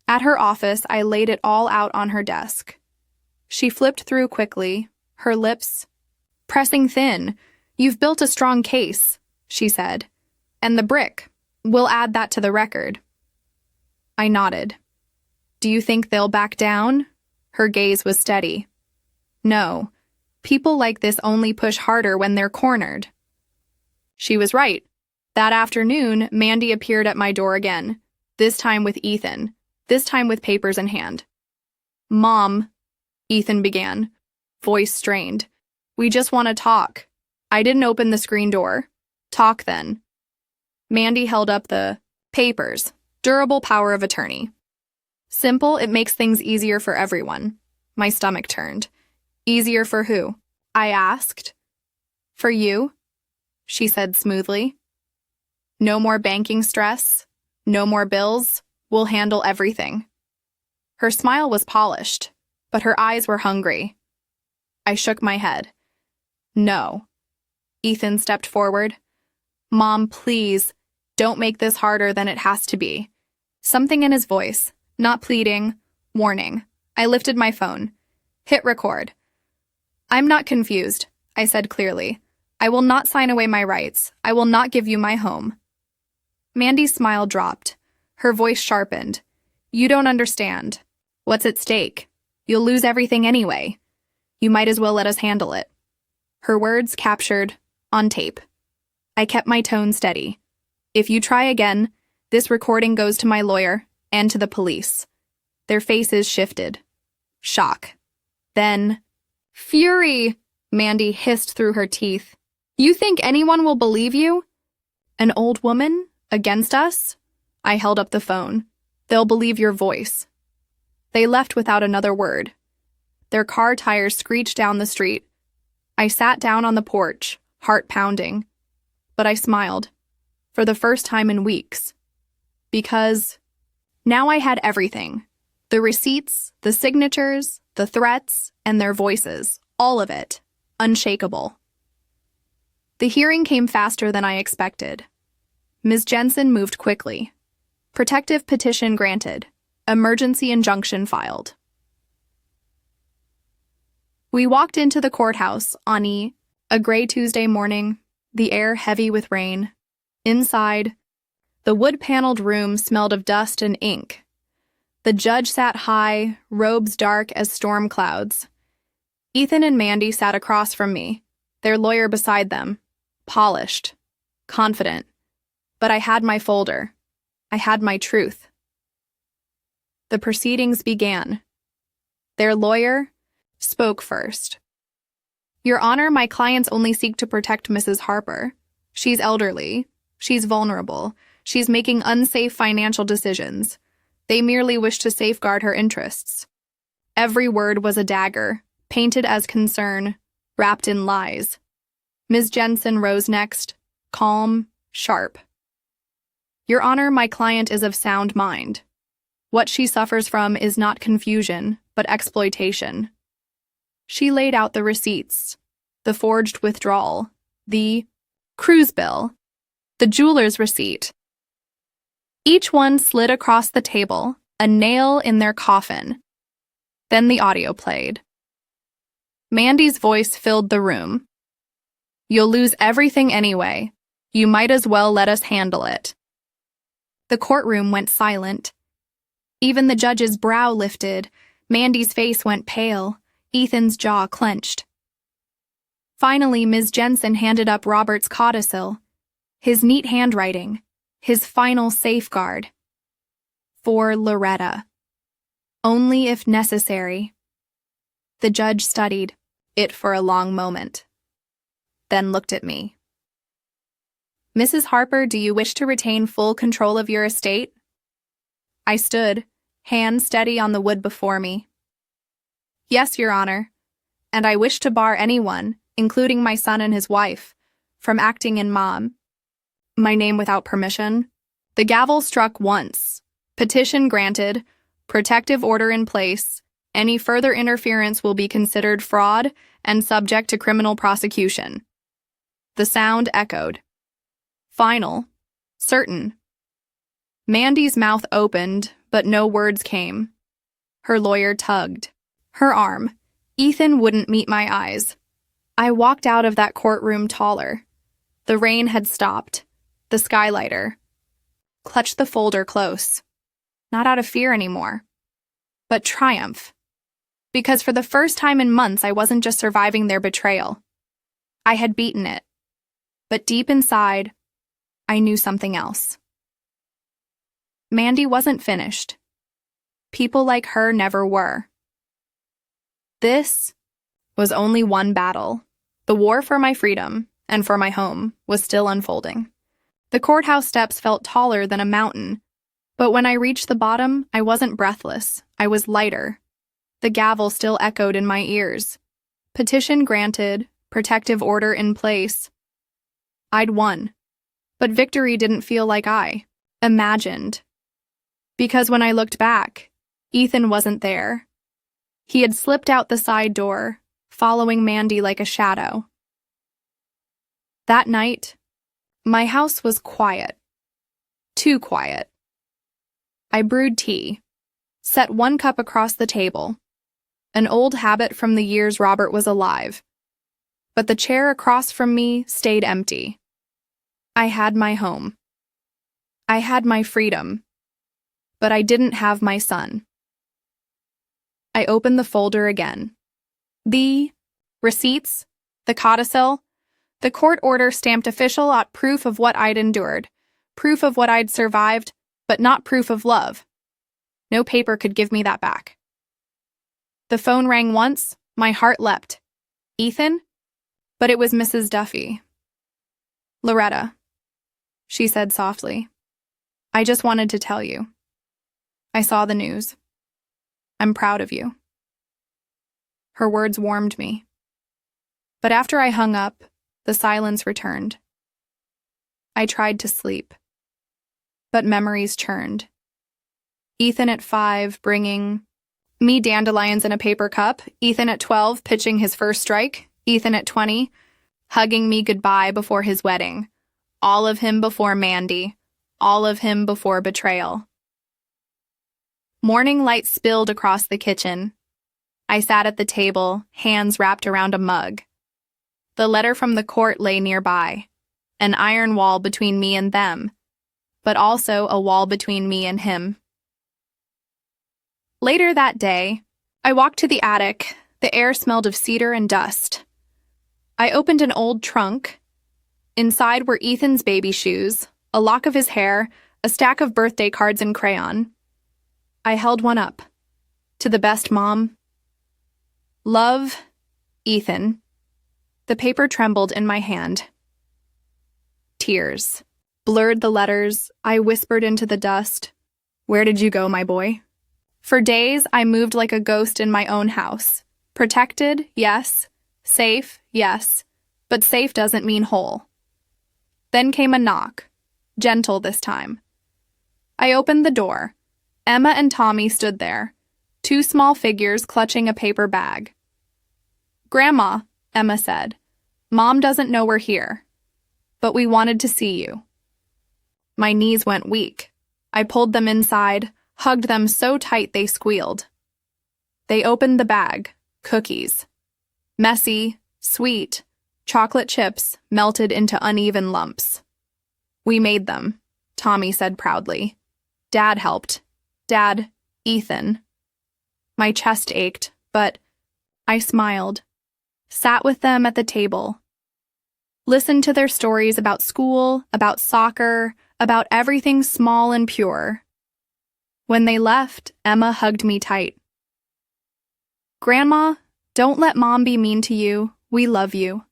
At her office, I laid it all out on her desk. She flipped through quickly, her lips pressing thin. You've built a strong case, she said. And the brick. We'll add that to the record. I nodded. Do you think they'll back down? Her gaze was steady. No. People like this only push harder when they're cornered. She was right. That afternoon, Mandy appeared at my door again, this time with Ethan, this time with papers in hand. Mom, Ethan began, voice strained. We just want to talk. I didn't open the screen door. Talk then. Mandy held up the papers, durable power of attorney. Simple, it makes things easier for everyone. My stomach turned. Easier for who? I asked. For you, she said smoothly. No more banking stress. No more bills. We'll handle everything. Her smile was polished, but her eyes were hungry. I shook my head. No. Ethan stepped forward. Mom, please, don't make this harder than it has to be. Something in his voice, not pleading, warning. I lifted my phone. Hit record. I'm not confused, I said clearly. I will not sign away my rights. I will not give you my home. Mandy's smile dropped. Her voice sharpened. You don't understand. What's at stake? You'll lose everything anyway. You might as well let us handle it. Her words captured on tape. I kept my tone steady. If you try again, this recording goes to my lawyer and to the police. Their faces shifted. Shock. Then, fury, Mandy hissed through her teeth. You think anyone will believe you? An old woman? Against us? I held up the phone. They'll believe your voice. They left without another word. Their car tires screeched down the street. I sat down on the porch, heart pounding. But I smiled, for the first time in weeks. Because now I had everything. The receipts, the signatures, the threats, and their voices. All of it. Unshakable. The hearing came faster than I expected. Ms. Jensen moved quickly. Protective petition granted. Emergency injunction filed. We walked into the courthouse on a gray Tuesday morning, the air heavy with rain. Inside, the wood-paneled room smelled of dust and ink. The judge sat high, robes dark as storm clouds. Ethan and Mandy sat across from me, their lawyer beside them, polished, confident. But I had my folder. I had my truth. The proceedings began. Their lawyer spoke first. Your Honor, my clients only seek to protect Mrs. Harper. She's elderly. She's vulnerable. She's making unsafe financial decisions. They merely wish to safeguard her interests. Every word was a dagger, painted as concern, wrapped in lies. Ms. Jensen rose next, calm, sharp. Your Honor, my client is of sound mind. What she suffers from is not confusion, but exploitation. She laid out the receipts, the forged withdrawal, the cruise bill, the jeweler's receipt. Each one slid across the table, a nail in their coffin. Then the audio played. Mandy's voice filled the room. You'll lose everything anyway. You might as well let us handle it. The courtroom went silent. Even the judge's brow lifted. Mandy's face went pale. Ethan's jaw clenched. Finally, Ms. Jensen handed up Robert's codicil, his neat handwriting, his final safeguard. For Loretta. Only if necessary. The judge studied it for a long moment, then looked at me. Mrs. Harper, do you wish to retain full control of your estate? I stood, hand steady on the wood before me. Yes, Your Honor, and I wish to bar anyone, including my son and his wife, from acting in my name without permission. The gavel struck once. Petition granted. Protective order in place. Any further interference will be considered fraud and subject to criminal prosecution. The sound echoed. Final. Certain. Mandy's mouth opened, but no words came. Her lawyer tugged. Her arm. Ethan wouldn't meet my eyes. I walked out of that courtroom taller. The rain had stopped. The skylighter. Clutched the folder close. Not out of fear anymore, but triumph. Because for the first time in months, I wasn't just surviving their betrayal. I had beaten it. But deep inside, I knew something else. Mandy wasn't finished. People like her never were. This was only one battle. The war for my freedom and for my home was still unfolding. The courthouse steps felt taller than a mountain, but when I reached the bottom, I wasn't breathless. I was lighter. The gavel still echoed in my ears. Petition granted, protective order in place. I'd won, but victory didn't feel like I imagined. Because when I looked back, Ethan wasn't there. He had slipped out the side door, following Mandy like a shadow. That night, my house was quiet. Too quiet. I brewed tea, set one cup across the table, an old habit from the years Robert was alive. But the chair across from me stayed empty. I had my home. I had my freedom. But I didn't have my son. I opened the folder again. The receipts, the codicil, the court order stamped official at proof of what I'd endured, proof of what I'd survived, but not proof of love. No paper could give me that back. The phone rang once, my heart leapt. Ethan? But it was Mrs. Duffy. Loretta, she said softly. I just wanted to tell you. I saw the news. I'm proud of you. Her words warmed me. But after I hung up, the silence returned. I tried to sleep. But memories churned. Ethan at 5 bringing me dandelions in a paper cup, Ethan at 12 pitching his first strike, Ethan at 20 hugging me goodbye before his wedding, all of him before Mandy, all of him before betrayal. Morning light spilled across the kitchen. I sat at the table, hands wrapped around a mug. The letter from the court lay nearby, an iron wall between me and them, but also a wall between me and him. Later that day, I walked to the attic. The air smelled of cedar and dust. I opened an old trunk. Inside were Ethan's baby shoes, a lock of his hair, a stack of birthday cards in crayon. I held one up. To the best mom. Love, Ethan. The paper trembled in my hand. Tears blurred the letters. I whispered into the dust. Where did you go, my boy? For days, I moved like a ghost in my own house. Protected, yes. Safe, yes. But safe doesn't mean whole. Then came a knock. Gentle this time. I opened the door. Emma and Tommy stood there, two small figures clutching a paper bag. Grandma, Emma said, Mom doesn't know we're here, but we wanted to see you. My knees went weak. I pulled them inside, hugged them so tight they squealed. They opened the bag, cookies. Messy, sweet, chocolate chips melted into uneven lumps. We made them, Tommy said proudly. Dad helped. Dad, Ethan. My chest ached, but I smiled. sat with them at the table, listened to their stories about school, about soccer, about everything small and pure. When they left, Emma hugged me tight. "Grandma, don't let Mom be mean to you. We love you."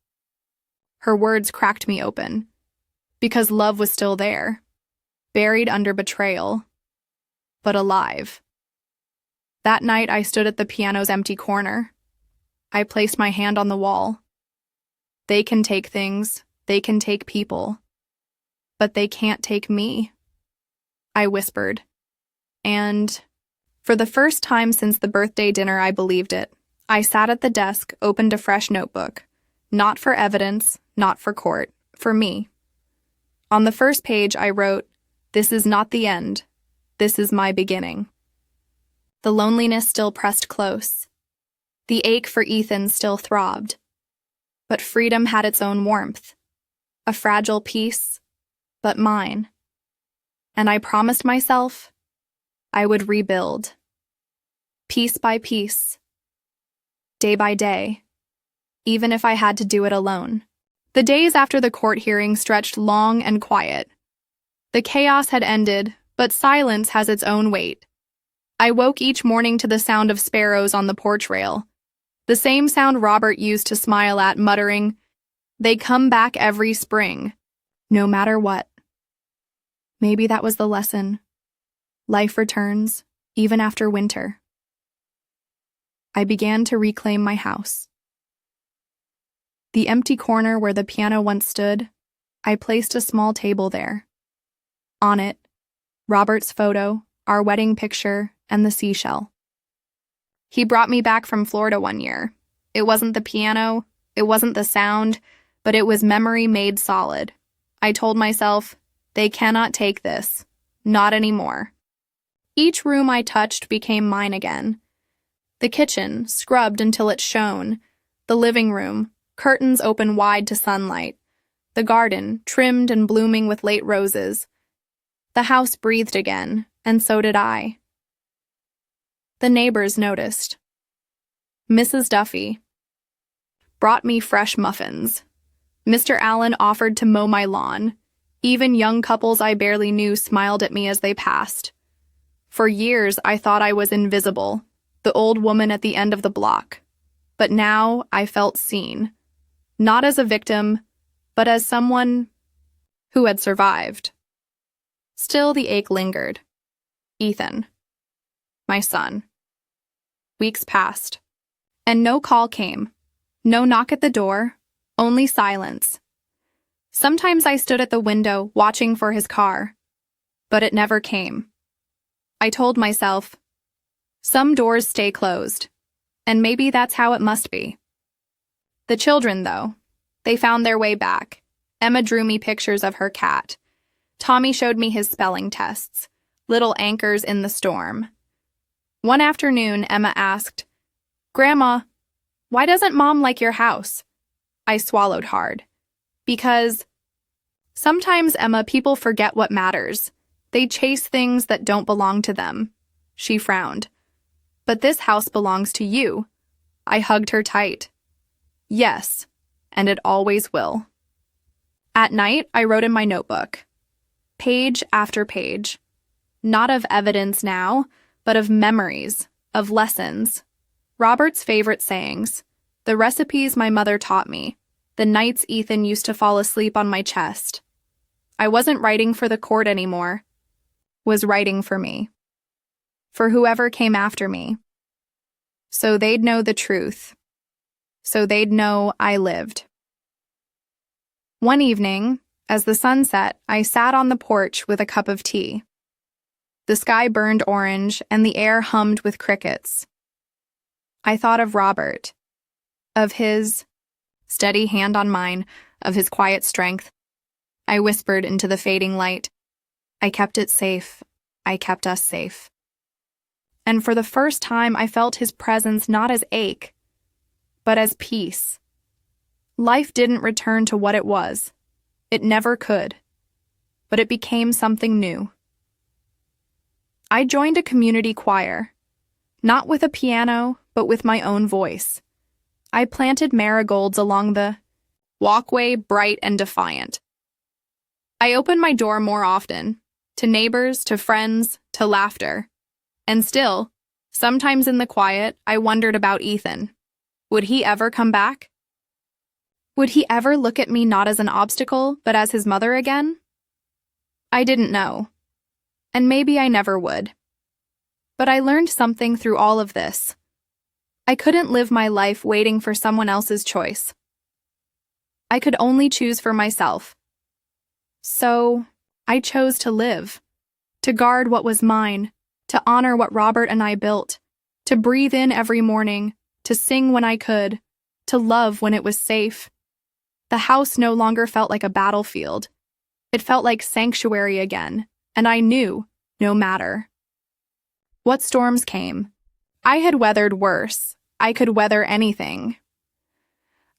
Her words cracked me open, because love was still there, buried under betrayal, but alive. That night, I stood at the piano's empty corner. I placed my hand on the wall. They can take things, they can take people, but they can't take me, I whispered. And for the first time since the birthday dinner, I believed it. I sat at the desk, opened a fresh notebook. Not for evidence, not for court, for me. On the first page, I wrote, "This is not the end. This is my beginning." The loneliness still pressed close. The ache for Ethan still throbbed. But freedom had its own warmth. A fragile piece, but mine. And I promised myself I would rebuild. Piece by piece. Day by day. Even if I had to do it alone. The days after the court hearing stretched long and quiet. The chaos had ended, but silence has its own weight. I woke each morning to the sound of sparrows on the porch rail, the same sound Robert used to smile at, muttering, "They come back every spring, no matter what." Maybe that was the lesson. Life returns, even after winter. I began to reclaim my house. The empty corner where the piano once stood, I placed a small table there. On it, Robert's photo, our wedding picture, and the seashell. He brought me back from Florida one year. It wasn't the piano, it wasn't the sound, but it was memory made solid. I told myself, they cannot take this. Not anymore. Each room I touched became mine again. The kitchen, scrubbed until it shone. The living room, curtains open wide to sunlight. The garden, trimmed and blooming with late roses. The house breathed again, and so did I. The neighbors noticed. Mrs. Duffy brought me fresh muffins. Mr. Allen offered to mow my lawn. Even young couples I barely knew smiled at me as they passed. For years, I thought I was invisible, the old woman at the end of the block. But now I felt seen. Not as a victim, but as someone who had survived. Still, the ache lingered. Ethan. My son. Weeks passed, and no call came. No knock at the door, only silence. Sometimes I stood at the window watching for his car, but it never came. I told myself, some doors stay closed, and maybe that's how it must be. The children, though, they found their way back. Emma drew me pictures of her cat. Tommy showed me his spelling tests, little anchors in the storm. One afternoon, Emma asked, "Grandma, why doesn't Mom like your house?" I swallowed hard. Because sometimes, Emma, people forget what matters. They chase things that don't belong to them. She frowned. But this house belongs to you. I hugged her tight. Yes, and it always will. At night, I wrote in my notebook, page after page, not of evidence now, but of memories, of lessons. Robert's favorite sayings, the recipes my mother taught me, the nights Ethan used to fall asleep on my chest. I wasn't writing for the court anymore, was writing for me, for whoever came after me. So they'd know the truth, so they'd know I lived. One evening, as the sun set, I sat on the porch with a cup of tea. The sky burned orange, and the air hummed with crickets. I thought of Robert, of his steady hand on mine, of his quiet strength. I whispered into the fading light, I kept it safe. I kept us safe. And for the first time, I felt his presence not as ache, but as peace. Life didn't return to what it was. It never could. But it became something new. I joined a community choir, not with a piano, but with my own voice. I planted marigolds along the walkway, bright and defiant. I opened my door more often, to neighbors, to friends, to laughter. And still, sometimes in the quiet, I wondered about Ethan. Would he ever come back? Would he ever look at me not as an obstacle, but as his mother again? I didn't know. And maybe I never would. But I learned something through all of this. I couldn't live my life waiting for someone else's choice. I could only choose for myself. So, I chose to live, to guard what was mine, to honor what Robert and I built, to breathe in every morning, to sing when I could, to love when it was safe. The house no longer felt like a battlefield. It felt like sanctuary again, and I knew, no matter what storms came, I had weathered worse. I could weather anything.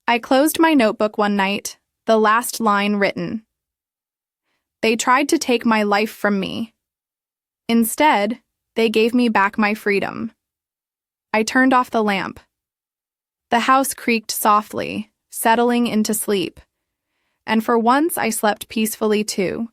I closed my notebook one night, the last line written. They tried to take my life from me. Instead, they gave me back my freedom. I turned off the lamp. The house creaked softly, settling into sleep. And for once I slept peacefully too.